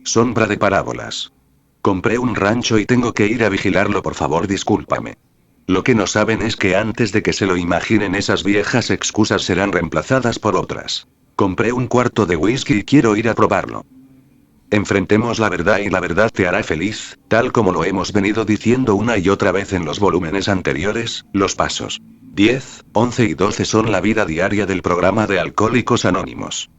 Sombra de parábolas. Compré un rancho y tengo que ir a vigilarlo, por favor discúlpame. Lo que no saben es que antes de que se lo imaginen, esas viejas excusas serán reemplazadas por otras. Compré un cuarto de whisky y quiero ir a probarlo. Enfrentemos la verdad y la verdad te hará feliz, tal como lo hemos venido diciendo una y otra vez en los volúmenes anteriores. Los pasos 10, 11 y 12 son la vida diaria del programa de Alcohólicos Anónimos.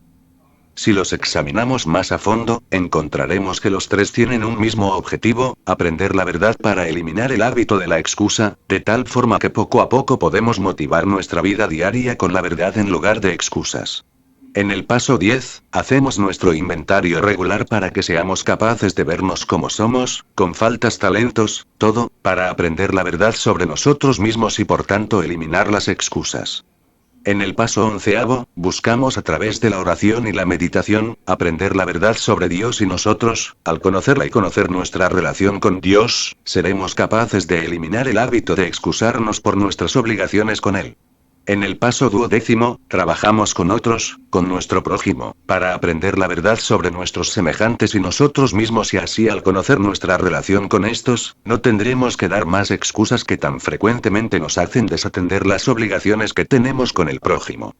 Si los examinamos más a fondo, encontraremos que los tres tienen un mismo objetivo: aprender la verdad para eliminar el hábito de la excusa, de tal forma que poco a poco podemos motivar nuestra vida diaria con la verdad en lugar de excusas. En el paso 10, hacemos nuestro inventario regular para que seamos capaces de vernos como somos, con faltas, talentos, todo, para aprender la verdad sobre nosotros mismos y por tanto eliminar las excusas. En el paso 11, buscamos a través de la oración y la meditación, aprender la verdad sobre Dios y nosotros. Al conocerla y conocer nuestra relación con Dios, seremos capaces de eliminar el hábito de excusarnos por nuestras obligaciones con Él. En el paso 12, trabajamos con otros, con nuestro prójimo, para aprender la verdad sobre nuestros semejantes y nosotros mismos, y así al conocer nuestra relación con estos, no tendremos que dar más excusas que tan frecuentemente nos hacen desatender las obligaciones que tenemos con el prójimo.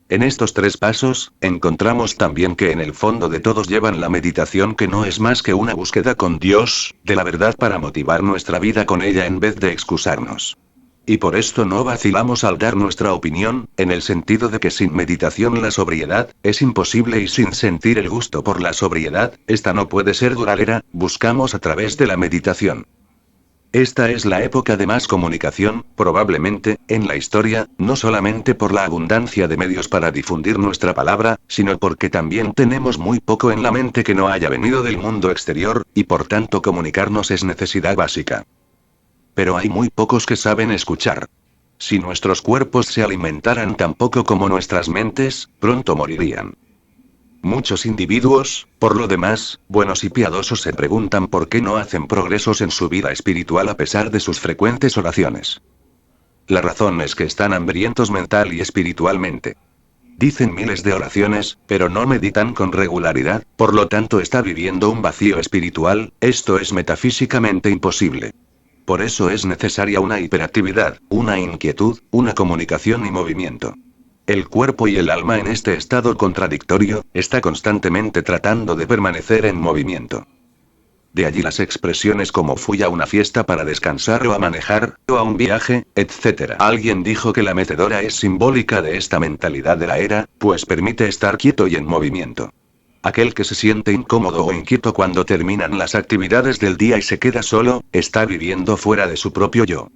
En estos tres pasos, encontramos también que en el fondo de todos llevan la meditación, que no es más que una búsqueda con Dios, de la verdad para motivar nuestra vida con ella en vez de excusarnos. Y por esto no vacilamos al dar nuestra opinión, en el sentido de que sin meditación la sobriedad es imposible, y sin sentir el gusto por la sobriedad, esta no puede ser duradera. Buscamos a través de la meditación. Esta es la época de más comunicación, probablemente, en la historia, no solamente por la abundancia de medios para difundir nuestra palabra, sino porque también tenemos muy poco en la mente que no haya venido del mundo exterior, y por tanto comunicarnos es necesidad básica. Pero hay muy pocos que saben escuchar. Si nuestros cuerpos se alimentaran tan poco como nuestras mentes, pronto morirían. Muchos individuos, por lo demás, buenos y piadosos, se preguntan por qué no hacen progresos en su vida espiritual a pesar de sus frecuentes oraciones. La razón es que están hambrientos mental y espiritualmente. Dicen miles de oraciones, pero no meditan con regularidad, por lo tanto está viviendo un vacío espiritual. Esto es metafísicamente imposible. Por eso es necesaria una hiperactividad, una inquietud, una comunicación y movimiento. El cuerpo y el alma en este estado contradictorio, está constantemente tratando de permanecer en movimiento. De allí las expresiones como fui a una fiesta para descansar o a manejar, o a un viaje, etc. Alguien dijo que la mecedora es simbólica de esta mentalidad de la era, pues permite estar quieto y en movimiento. Aquel que se siente incómodo o inquieto cuando terminan las actividades del día y se queda solo, está viviendo fuera de su propio yo.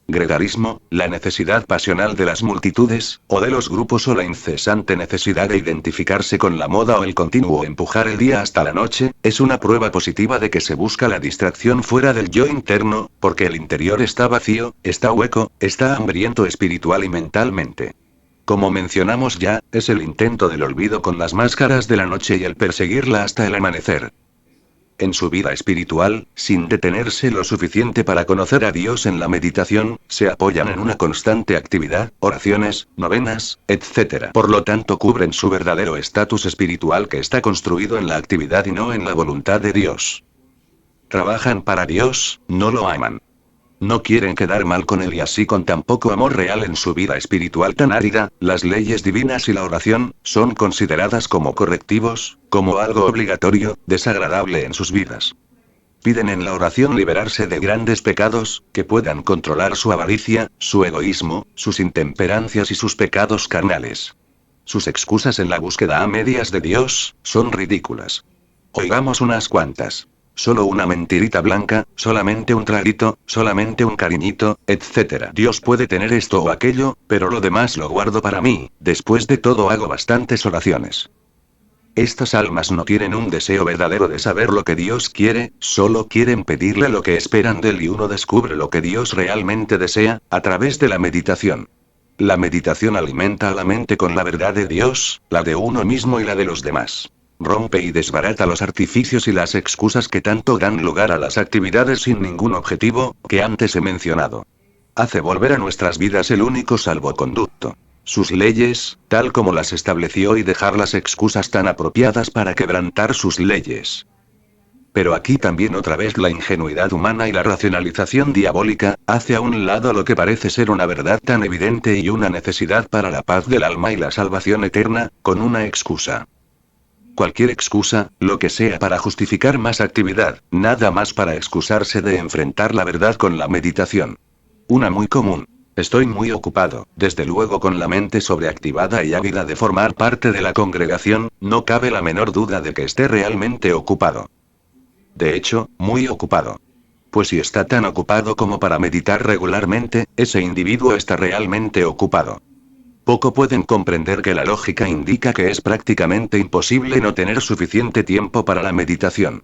Gregarismo, la necesidad pasional de las multitudes, o de los grupos o la incesante necesidad de identificarse con la moda o el continuo empujar el día hasta la noche, es una prueba positiva de que se busca la distracción fuera del yo interno, porque el interior está vacío, está hueco, está hambriento espiritual y mentalmente. Como mencionamos ya, es el intento del olvido con las máscaras de la noche y el perseguirla hasta el amanecer. En su vida espiritual, sin detenerse lo suficiente para conocer a Dios en la meditación, se apoyan en una constante actividad, oraciones, novenas, etc. Por lo tanto cubren su verdadero estatus espiritual que está construido en la actividad y no en la voluntad de Dios. Trabajan para Dios, no lo aman. No quieren quedar mal con él y así con tan poco amor real en su vida espiritual tan árida, las leyes divinas y la oración, son consideradas como correctivos, como algo obligatorio, desagradable en sus vidas. Piden en la oración liberarse de grandes pecados, que puedan controlar su avaricia, su egoísmo, sus intemperancias y sus pecados carnales. Sus excusas en la búsqueda a medias de Dios, son ridículas. Oigamos unas cuantas. Solo una mentirita blanca, solamente un traguito, solamente un cariñito, etc. Dios puede tener esto o aquello, pero lo demás lo guardo para mí, después de todo hago bastantes oraciones. Estas almas no tienen un deseo verdadero de saber lo que Dios quiere, solo quieren pedirle lo que esperan de él y uno descubre lo que Dios realmente desea, a través de la meditación. La meditación alimenta a la mente con la verdad de Dios, la de uno mismo y la de los demás. Rompe y desbarata los artificios y las excusas que tanto dan lugar a las actividades sin ningún objetivo, que antes he mencionado. Hace volver a nuestras vidas el único salvoconducto. Sus leyes, tal como las estableció y dejar las excusas tan apropiadas para quebrantar sus leyes. Pero aquí también otra vez la ingenuidad humana y la racionalización diabólica, hace a un lado lo que parece ser una verdad tan evidente y una necesidad para la paz del alma y la salvación eterna, con una excusa. Cualquier excusa, lo que sea para justificar más actividad, nada más para excusarse de enfrentar la verdad con la meditación. Una muy común. Estoy muy ocupado, desde luego con la mente sobreactivada y ávida de formar parte de la congregación, no cabe la menor duda de que esté realmente ocupado. De hecho, muy ocupado. Pues si está tan ocupado como para meditar regularmente, ese individuo está realmente ocupado. Poco pueden comprender que la lógica indica que es prácticamente imposible no tener suficiente tiempo para la meditación.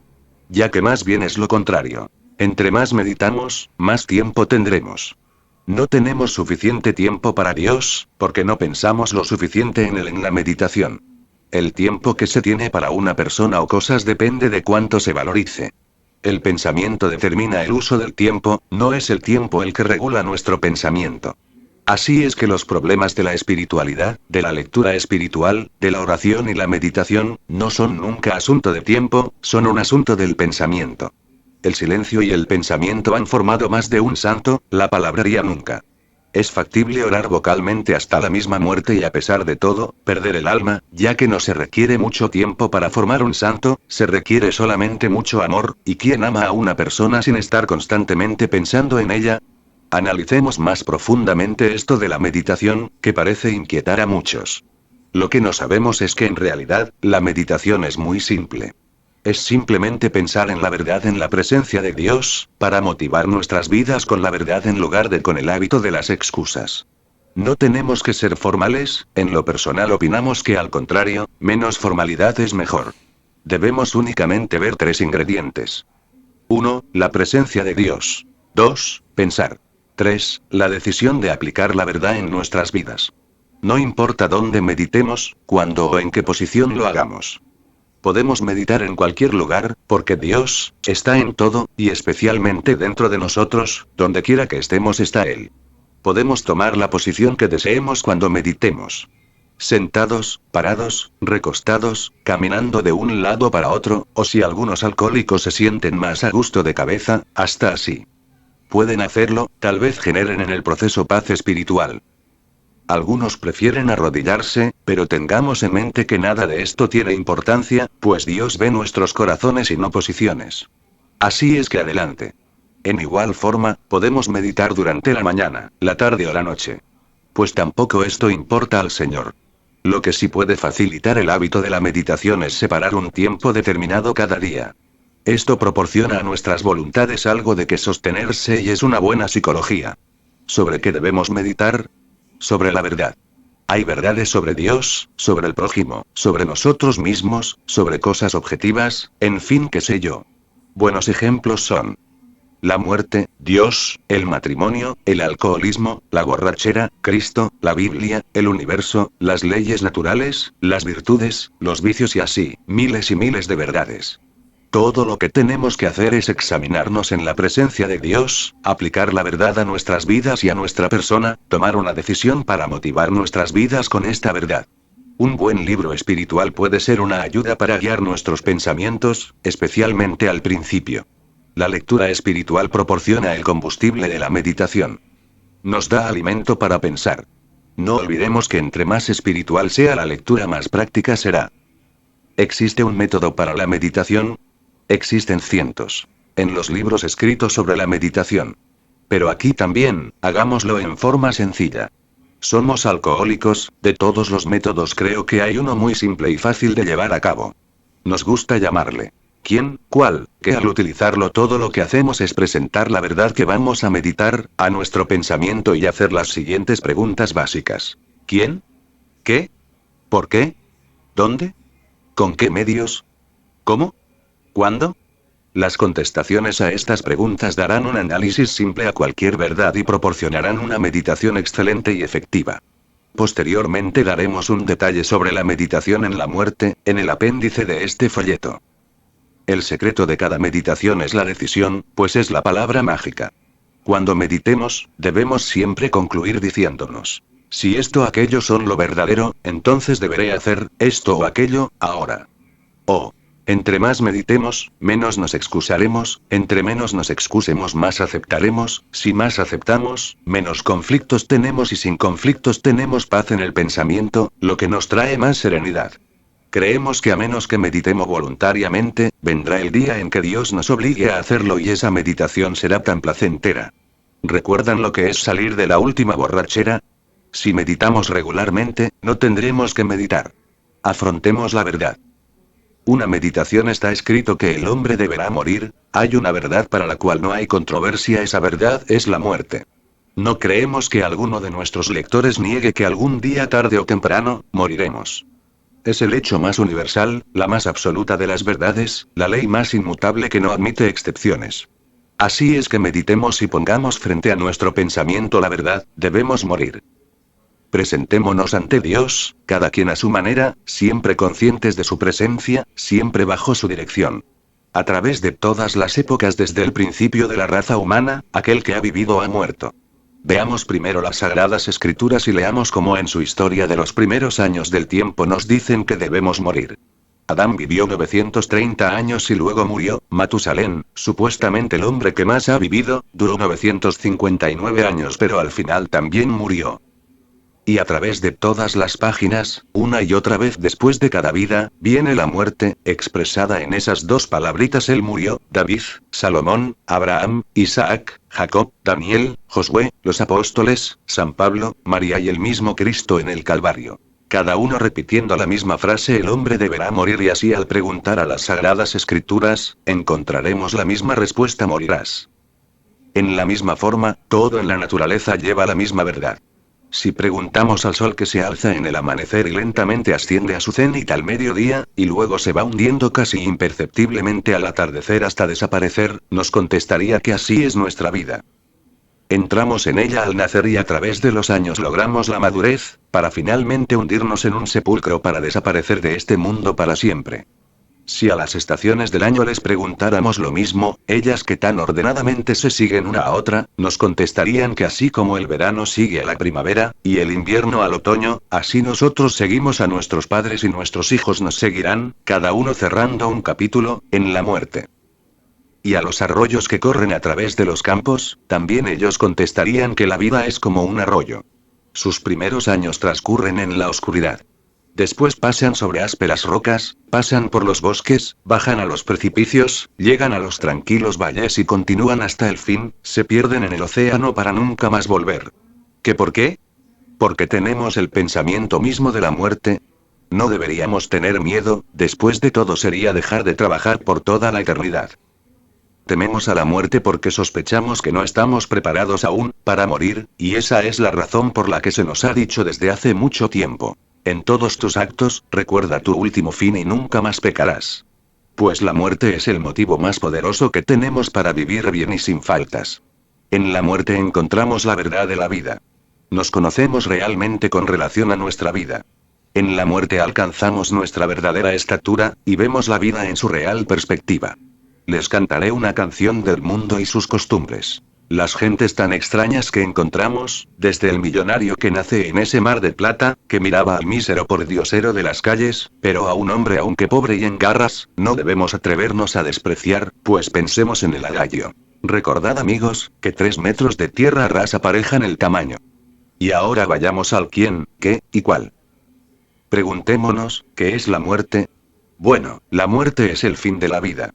Ya que más bien es lo contrario. Entre más meditamos, más tiempo tendremos. No tenemos suficiente tiempo para Dios, porque no pensamos lo suficiente en él en la meditación. El tiempo que se tiene para una persona o cosas depende de cuánto se valorice. El pensamiento determina el uso del tiempo, no es el tiempo el que regula nuestro pensamiento. Así es que los problemas de la espiritualidad, de la lectura espiritual, de la oración y la meditación, no son nunca asunto de tiempo, son un asunto del pensamiento. El silencio y el pensamiento han formado más de un santo, la palabrería nunca. Es factible orar vocalmente hasta la misma muerte y a pesar de todo, perder el alma, ya que no se requiere mucho tiempo para formar un santo, se requiere solamente mucho amor, y ¿quién ama a una persona sin estar constantemente pensando en ella? Analicemos más profundamente esto de la meditación, que parece inquietar a muchos. Lo que no sabemos es que en realidad, la meditación es muy simple. Es simplemente pensar en la verdad en la presencia de Dios, para motivar nuestras vidas con la verdad en lugar de con el hábito de las excusas. No tenemos que ser formales, en lo personal opinamos que al contrario, menos formalidad es mejor. Debemos únicamente ver 3 ingredientes. 1. La presencia de Dios. 2. Pensar. 3. La decisión de aplicar la verdad en nuestras vidas. No importa dónde meditemos, cuándo o en qué posición lo hagamos. Podemos meditar en cualquier lugar, porque Dios está en todo, y especialmente dentro de nosotros, donde quiera que estemos está Él. Podemos tomar la posición que deseemos cuando meditemos. Sentados, parados, recostados, caminando de un lado para otro, o si algunos alcohólicos se sienten más a gusto de cabeza, hasta así. Pueden hacerlo, tal vez generen en el proceso paz espiritual. Algunos prefieren arrodillarse, pero tengamos en mente que nada de esto tiene importancia, pues Dios ve nuestros corazones y no posiciones. Así es que adelante. En igual forma, podemos meditar durante la mañana, la tarde o la noche. Pues tampoco esto importa al Señor. Lo que sí puede facilitar el hábito de la meditación es separar un tiempo determinado cada día. Esto proporciona a nuestras voluntades algo de que sostenerse y es una buena psicología. ¿Sobre qué debemos meditar? Sobre la verdad. Hay verdades sobre Dios, sobre el prójimo, sobre nosotros mismos, sobre cosas objetivas, en fin, qué sé yo. Buenos ejemplos son la muerte, Dios, el matrimonio, el alcoholismo, la borrachera, Cristo, la Biblia, el universo, las leyes naturales, las virtudes, los vicios y así, miles y miles de verdades. Todo lo que tenemos que hacer es examinarnos en la presencia de Dios, aplicar la verdad a nuestras vidas y a nuestra persona, tomar una decisión para motivar nuestras vidas con esta verdad. Un buen libro espiritual puede ser una ayuda para guiar nuestros pensamientos, especialmente al principio. La lectura espiritual proporciona el combustible de la meditación. Nos da alimento para pensar. No olvidemos que entre más espiritual sea la lectura, más práctica será. ¿Existe un método para la meditación? Existen cientos. En los libros escritos sobre la meditación. Pero aquí también, hagámoslo en forma sencilla. Somos alcohólicos, de todos los métodos creo que hay uno muy simple y fácil de llevar a cabo. Nos gusta llamarle ¿quién, cuál, qué? Al utilizarlo todo lo que hacemos es presentar la verdad que vamos a meditar, a nuestro pensamiento y hacer las siguientes preguntas básicas. ¿Quién? ¿Qué? ¿Por qué? ¿Dónde? ¿Con qué medios? ¿Cómo? ¿Cuándo? Las contestaciones a estas preguntas darán un análisis simple a cualquier verdad y proporcionarán una meditación excelente y efectiva. Posteriormente daremos un detalle sobre la meditación en la muerte, en el apéndice de este folleto. El secreto de cada meditación es la decisión, pues es la palabra mágica. Cuando meditemos, debemos siempre concluir diciéndonos: si esto o aquello son lo verdadero, entonces deberé hacer esto o aquello, ahora. O, entre más meditemos, menos nos excusaremos, entre menos nos excusemos más aceptaremos, si más aceptamos, menos conflictos tenemos y sin conflictos tenemos paz en el pensamiento, lo que nos trae más serenidad. Creemos que a menos que meditemos voluntariamente, vendrá el día en que Dios nos obligue a hacerlo y esa meditación será tan placentera. ¿Recuerdan lo que es salir de la última borrachera? Si meditamos regularmente, no tendremos que meditar. Afrontemos la verdad. Una meditación está escrito que el hombre deberá morir, hay una verdad para la cual no hay controversia, esa verdad es la muerte. No creemos que alguno de nuestros lectores niegue que algún día tarde o temprano, moriremos. Es el hecho más universal, la más absoluta de las verdades, la ley más inmutable que no admite excepciones. Así es que meditemos y pongamos frente a nuestro pensamiento la verdad, debemos morir. Presentémonos ante Dios, cada quien a su manera, siempre conscientes de su presencia, siempre bajo su dirección. A través de todas las épocas desde el principio de la raza humana, aquel que ha vivido ha muerto. Veamos primero las Sagradas Escrituras y leamos cómo en su historia de los primeros años del tiempo nos dicen que debemos morir. Adán vivió 930 años y luego murió. Matusalén, supuestamente el hombre que más ha vivido, duró 959 años, pero al final también murió. Y a través de todas las páginas, una y otra vez después de cada vida, viene la muerte, expresada en esas dos palabritas: él murió, David, Salomón, Abraham, Isaac, Jacob, Daniel, Josué, los apóstoles, San Pablo, María y el mismo Cristo en el Calvario. Cada uno repitiendo la misma frase: el hombre deberá morir, y así al preguntar a las Sagradas Escrituras, encontraremos la misma respuesta: morirás. En la misma forma, todo en la naturaleza lleva la misma verdad. Si preguntamos al sol que se alza en el amanecer y lentamente asciende a su cenit al mediodía, y luego se va hundiendo casi imperceptiblemente al atardecer hasta desaparecer, nos contestaría que así es nuestra vida. Entramos en ella al nacer y a través de los años logramos la madurez, para finalmente hundirnos en un sepulcro para desaparecer de este mundo para siempre. Si a las estaciones del año les preguntáramos lo mismo, ellas que tan ordenadamente se siguen una a otra, nos contestarían que así como el verano sigue a la primavera, y el invierno al otoño, así nosotros seguimos a nuestros padres y nuestros hijos nos seguirán, cada uno cerrando un capítulo, en la muerte. Y a los arroyos que corren a través de los campos, también ellos contestarían que la vida es como un arroyo. Sus primeros años transcurren en la oscuridad. Después pasean sobre ásperas rocas, pasan por los bosques, bajan a los precipicios, llegan a los tranquilos valles y continúan hasta el fin, se pierden en el océano para nunca más volver. ¿Qué por qué? Porque tenemos el pensamiento mismo de la muerte. No deberíamos tener miedo, después de todo sería dejar de trabajar por toda la eternidad. Tememos a la muerte porque sospechamos que no estamos preparados aún para morir, y esa es la razón por la que se nos ha dicho desde hace mucho tiempo. En todos tus actos, recuerda tu último fin y nunca más pecarás. Pues la muerte es el motivo más poderoso que tenemos para vivir bien y sin faltas. En la muerte encontramos la verdad de la vida. Nos conocemos realmente con relación a nuestra vida. En la muerte alcanzamos nuestra verdadera estatura, y vemos la vida en su real perspectiva. Les cantaré una canción del mundo y sus costumbres. Las gentes tan extrañas que encontramos, desde el millonario que nace en ese mar de plata, que miraba al mísero pordiosero de las calles, pero a un hombre aunque pobre y en garras, no debemos atrevernos a despreciar, pues pensemos en el agallo. Recordad amigos, que 3 metros de tierra rasa aparejan el tamaño. Y ahora vayamos al quién, qué, y cuál. Preguntémonos, ¿qué es la muerte? Bueno, la muerte es el fin de la vida.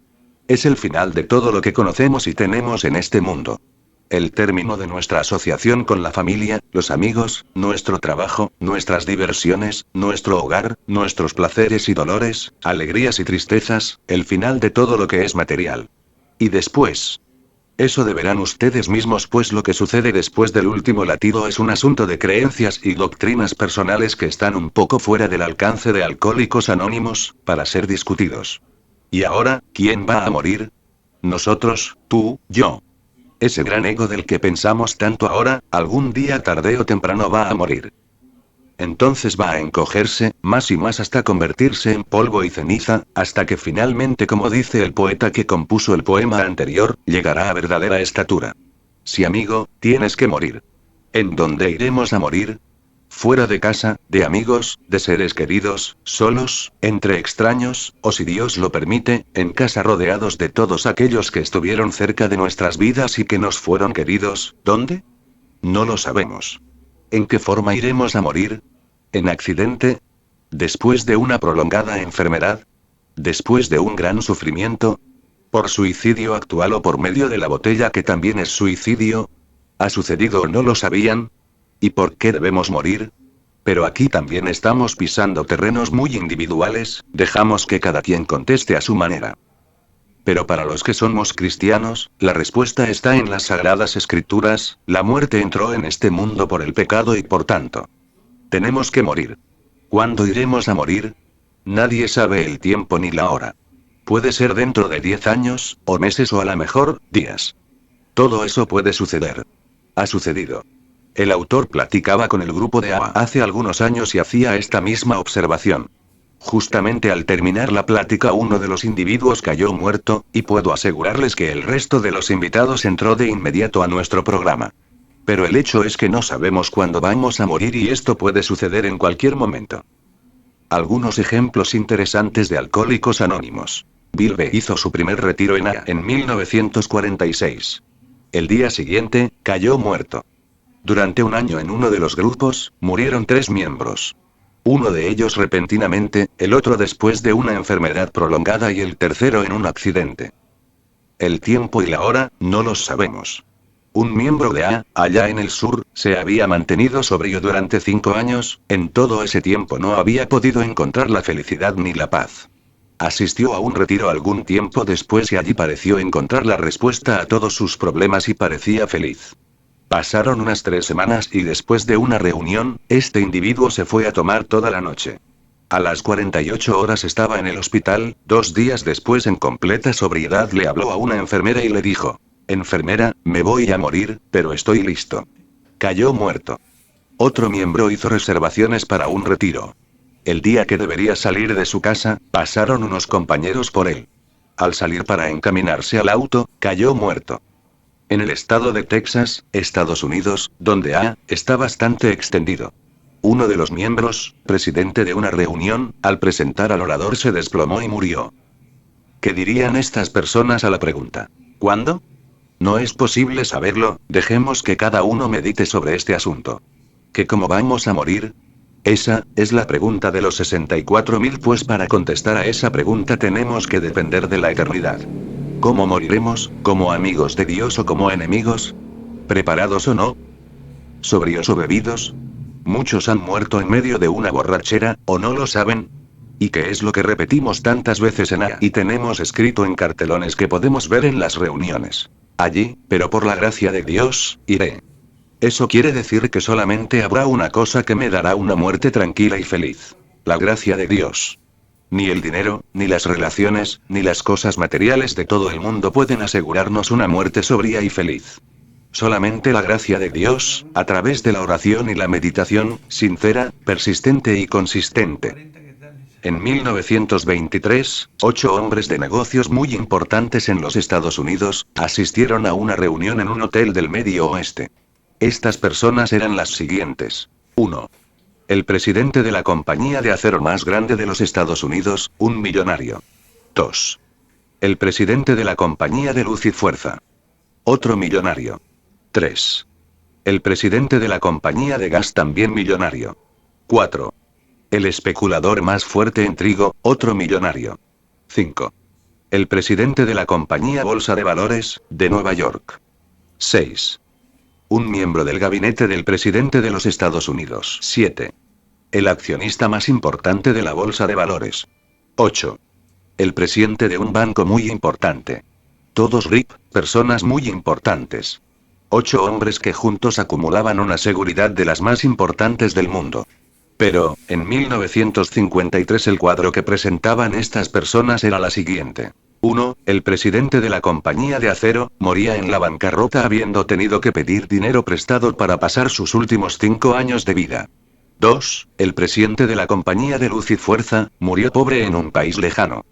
Es el final de todo lo que conocemos y tenemos en este mundo. El término de nuestra asociación con la familia, los amigos, nuestro trabajo, nuestras diversiones, nuestro hogar, nuestros placeres y dolores, alegrías y tristezas, el final de todo lo que es material. Y después. Eso deberán ustedes mismos, pues lo que sucede después del último latido es un asunto de creencias y doctrinas personales que están un poco fuera del alcance de Alcohólicos Anónimos, para ser discutidos. ¿Y ahora, quién va a morir? Nosotros, tú, yo. Ese gran ego del que pensamos tanto ahora, algún día tarde o temprano va a morir. Entonces va a encogerse, más y más hasta convertirse en polvo y ceniza, hasta que finalmente, como dice el poeta que compuso el poema anterior, llegará a verdadera estatura. Sí, amigo, tienes que morir. ¿En dónde iremos a morir? Fuera de casa, de amigos, de seres queridos, solos, entre extraños, o si Dios lo permite, en casa rodeados de todos aquellos que estuvieron cerca de nuestras vidas y que nos fueron queridos. ¿Dónde? No lo sabemos. ¿En qué forma iremos a morir? ¿En accidente? ¿Después de una prolongada enfermedad? ¿Después de un gran sufrimiento? ¿Por suicidio actual o por medio de la botella, que también es suicidio? ¿Ha sucedido o no lo sabían? ¿Y por qué debemos morir? Pero aquí también estamos pisando terrenos muy individuales, dejamos que cada quien conteste a su manera. Pero para los que somos cristianos, la respuesta está en las Sagradas Escrituras: la muerte entró en este mundo por el pecado y por tanto, tenemos que morir. ¿Cuándo iremos a morir? Nadie sabe el tiempo ni la hora. Puede ser dentro de 10 años, o meses o a lo mejor, días. Todo eso puede suceder. Ha sucedido. El autor platicaba con el grupo de AA hace algunos años y hacía esta misma observación. Justamente al terminar la plática uno de los individuos cayó muerto, y puedo asegurarles que el resto de los invitados entró de inmediato a nuestro programa. Pero el hecho es que no sabemos cuándo vamos a morir y esto puede suceder en cualquier momento. Algunos ejemplos interesantes de Alcohólicos Anónimos. Bill B. hizo su primer retiro en AA en 1946. El día siguiente, cayó muerto. Durante un año en uno de los grupos, murieron 3 miembros. Uno de ellos repentinamente, el otro después de una enfermedad prolongada y el tercero en un accidente. El tiempo y la hora, no los sabemos. Un miembro de AA, allá en el sur, se había mantenido sobrio durante 5 años, en todo ese tiempo no había podido encontrar la felicidad ni la paz. Asistió a un retiro algún tiempo después y allí pareció encontrar la respuesta a todos sus problemas y parecía feliz. Pasaron unas 3 semanas y después de una reunión, este individuo se fue a tomar toda la noche. A las 48 horas estaba en el hospital. 2 días después, en completa sobriedad, le habló a una enfermera y le dijo: «Enfermera, me voy a morir, pero estoy listo». Cayó muerto. Otro miembro hizo reservaciones para un retiro. El día que debería salir de su casa, pasaron unos compañeros por él. Al salir para encaminarse al auto, cayó muerto. En el estado de Texas, Estados Unidos, donde AA está bastante extendido. Uno de los miembros, presidente de una reunión, al presentar al orador se desplomó y murió. ¿Qué dirían estas personas a la pregunta: ¿cuándo? No es posible saberlo, dejemos que cada uno medite sobre este asunto. ¿Que cómo vamos a morir? Esa es la pregunta de los 64.000, pues para contestar a esa pregunta tenemos que depender de la eternidad. ¿Cómo moriremos? ¿Como amigos de Dios o como enemigos? ¿Preparados o no? ¿Sobrios o bebidos? Muchos han muerto en medio de una borrachera, ¿o no lo saben? ¿Y qué es lo que repetimos tantas veces y tenemos escrito en cartelones que podemos ver en las reuniones? Allí, pero por la gracia de Dios, iré. Eso quiere decir que solamente habrá una cosa que me dará una muerte tranquila y feliz. La gracia de Dios. Ni el dinero, ni las relaciones, ni las cosas materiales de todo el mundo pueden asegurarnos una muerte sobria y feliz. Solamente la gracia de Dios, a través de la oración y la meditación, sincera, persistente y consistente. En 1923, 8 hombres de negocios muy importantes en los Estados Unidos, asistieron a una reunión en un hotel del Medio Oeste. Estas personas eran las siguientes. 1. El presidente de la compañía de acero más grande de los Estados Unidos, un millonario. 2. El presidente de la compañía de luz y fuerza. Otro millonario. 3. El presidente de la compañía de gas, también millonario. 4. El especulador más fuerte en trigo, otro millonario. 5. El presidente de la compañía Bolsa de Valores, de Nueva York. 6. Un miembro del gabinete del presidente de los Estados Unidos. 7. El accionista más importante de la Bolsa de Valores. 8. El presidente de un banco muy importante. Todos personas muy importantes. 8 hombres que juntos acumulaban una seguridad de las más importantes del mundo. Pero, en 1953 el cuadro que presentaban estas personas era la siguiente. 1. El presidente de la compañía de acero, moría en la bancarrota habiendo tenido que pedir dinero prestado para pasar sus últimos 5 años de vida. 2. El presidente de la compañía de luz y fuerza, murió pobre en un país lejano.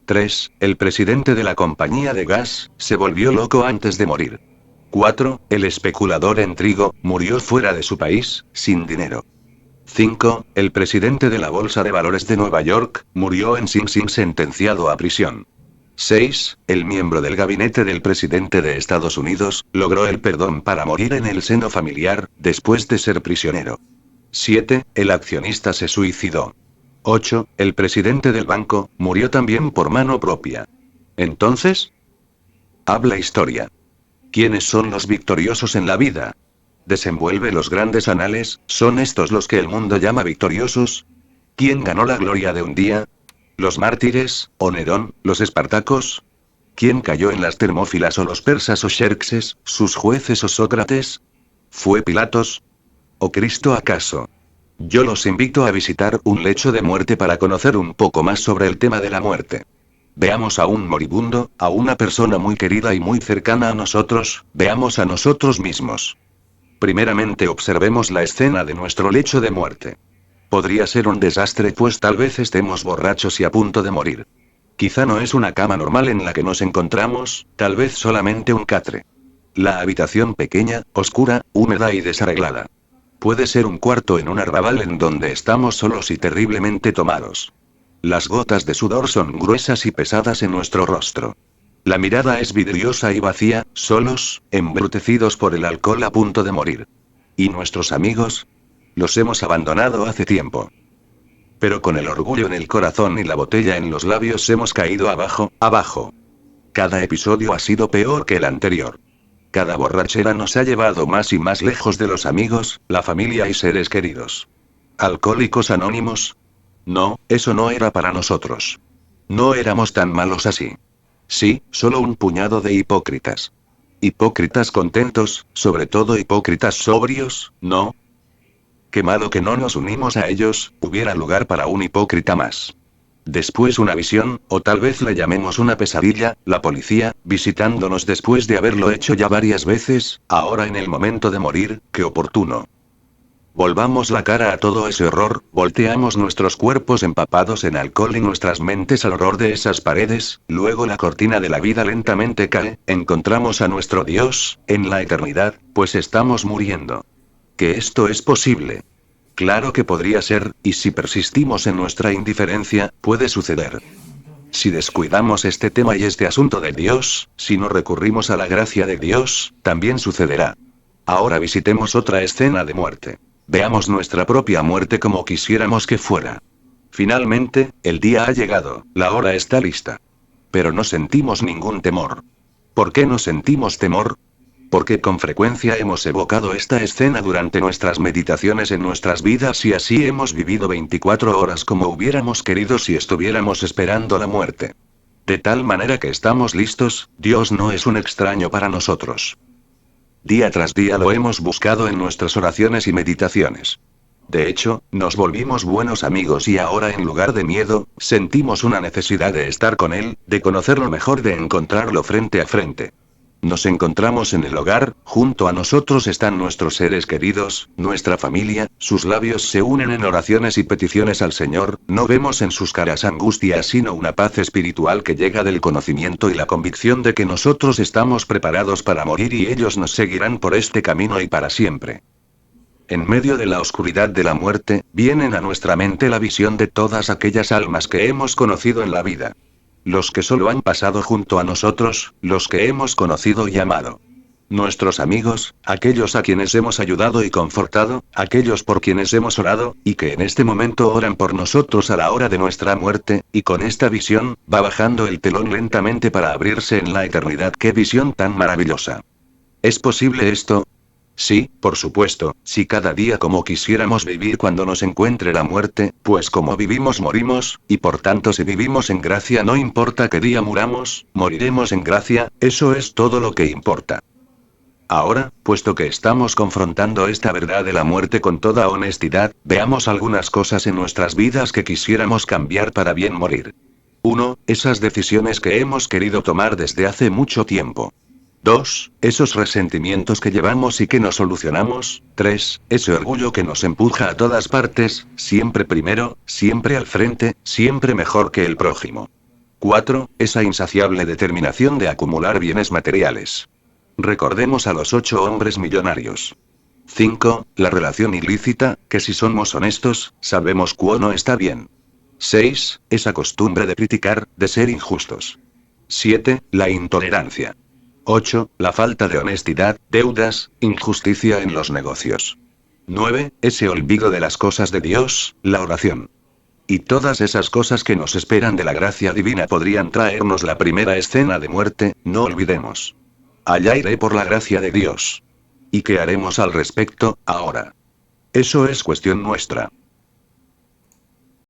3. El presidente de la compañía de gas, se volvió loco antes de morir. 4. El especulador en trigo, murió fuera de su país, sin dinero. 5. El presidente de la Bolsa de Valores de Nueva York, murió en Sing Sing sentenciado a prisión. 6. El miembro del gabinete del presidente de Estados Unidos, logró el perdón para morir en el seno familiar, después de ser prisionero. 7. El accionista se suicidó. 8. El presidente del banco, murió también por mano propia. Entonces, habla historia. ¿Quiénes son los victoriosos en la vida? Desenvuelve los grandes anales, ¿son estos los que el mundo llama victoriosos? ¿Quién ganó la gloria de un día? ¿Los mártires, o Nerón, los espartacos? ¿Quién cayó en las Termófilas o los persas o Xerxes, sus jueces o Sócrates? ¿Fue Pilatos? ¿O Cristo acaso? Yo los invito a visitar un lecho de muerte para conocer un poco más sobre el tema de la muerte. Veamos a un moribundo, a una persona muy querida y muy cercana a nosotros, veamos a nosotros mismos. Primeramente observemos la escena de nuestro lecho de muerte. Podría ser un desastre, pues tal vez estemos borrachos y a punto de morir. Quizá no es una cama normal en la que nos encontramos, tal vez solamente un catre. La habitación pequeña, oscura, húmeda y desarreglada. Puede ser un cuarto en un arrabal en donde estamos solos y terriblemente tomados. Las gotas de sudor son gruesas y pesadas en nuestro rostro. La mirada es vidriosa y vacía, solos, embrutecidos por el alcohol a punto de morir. ¿Y nuestros amigos? Los hemos abandonado hace tiempo. Pero con el orgullo en el corazón y la botella en los labios hemos caído abajo, abajo. Cada episodio ha sido peor que el anterior. Cada borrachera nos ha llevado más y más lejos de los amigos, la familia y seres queridos. ¿Alcohólicos Anónimos? No, eso no era para nosotros. No éramos tan malos así. Sí, solo un puñado de hipócritas. Hipócritas contentos, sobre todo hipócritas sobrios, ¿no? Qué malo que no nos unimos a ellos, hubiera lugar para un hipócrita más. Después una visión, o tal vez la llamemos una pesadilla, la policía, visitándonos después de haberlo hecho ya varias veces, ahora en el momento de morir, qué oportuno. Volvamos la cara a todo ese horror, volteamos nuestros cuerpos empapados en alcohol y nuestras mentes al horror de esas paredes, luego la cortina de la vida lentamente cae, encontramos a nuestro Dios, en la eternidad, pues estamos muriendo. ¿Que esto es posible? Claro que podría ser, y si persistimos en nuestra indiferencia, puede suceder. Si descuidamos este tema y este asunto de Dios, si no recurrimos a la gracia de Dios, también sucederá. Ahora visitemos otra escena de muerte. Veamos nuestra propia muerte como quisiéramos que fuera. Finalmente, el día ha llegado, la hora está lista. Pero no sentimos ningún temor. ¿Por qué no sentimos temor? Porque con frecuencia hemos evocado esta escena durante nuestras meditaciones en nuestras vidas y así hemos vivido 24 horas como hubiéramos querido si estuviéramos esperando la muerte. De tal manera que estamos listos, Dios no es un extraño para nosotros. Día tras día lo hemos buscado en nuestras oraciones y meditaciones. De hecho, nos volvimos buenos amigos y ahora en lugar de miedo, sentimos una necesidad de estar con Él, de conocerlo mejor, de encontrarlo frente a frente. Nos encontramos en el hogar, junto a nosotros están nuestros seres queridos, nuestra familia, sus labios se unen en oraciones y peticiones al Señor, no vemos en sus caras angustia sino una paz espiritual que llega del conocimiento y la convicción de que nosotros estamos preparados para morir y ellos nos seguirán por este camino y para siempre. En medio de la oscuridad de la muerte, vienen a nuestra mente la visión de todas aquellas almas que hemos conocido en la vida. Los que solo han pasado junto a nosotros, los que hemos conocido y amado. Nuestros amigos, aquellos a quienes hemos ayudado y confortado, aquellos por quienes hemos orado, y que en este momento oran por nosotros a la hora de nuestra muerte, y con esta visión, va bajando el telón lentamente para abrirse en la eternidad. ¡Qué visión tan maravillosa! ¿Es posible esto? Sí, por supuesto, si cada día como quisiéramos vivir cuando nos encuentre la muerte, pues como vivimos morimos, y por tanto si vivimos en gracia no importa qué día muramos, moriremos en gracia, eso es todo lo que importa. Ahora, puesto que estamos confrontando esta verdad de la muerte con toda honestidad, veamos algunas cosas en nuestras vidas que quisiéramos cambiar para bien morir. 1. Esas decisiones que hemos querido tomar desde hace mucho tiempo. 2. Esos resentimientos que llevamos y que no solucionamos. 3. Ese orgullo que nos empuja a todas partes, siempre primero, siempre al frente, siempre mejor que el prójimo. 4. Esa insaciable determinación de acumular bienes materiales. Recordemos a los 8 hombres millonarios. 5. La relación ilícita, que si somos honestos, sabemos que no está bien. 6. Esa costumbre de criticar, de ser injustos. 7. La intolerancia. 8. La falta de honestidad, deudas, injusticia en los negocios. 9. Ese olvido de las cosas de Dios, la oración. Y todas esas cosas que nos esperan de la gracia divina podrían traernos la primera escena de muerte, no olvidemos. Allá iré por la gracia de Dios. ¿Y qué haremos al respecto, ahora? Eso es cuestión nuestra.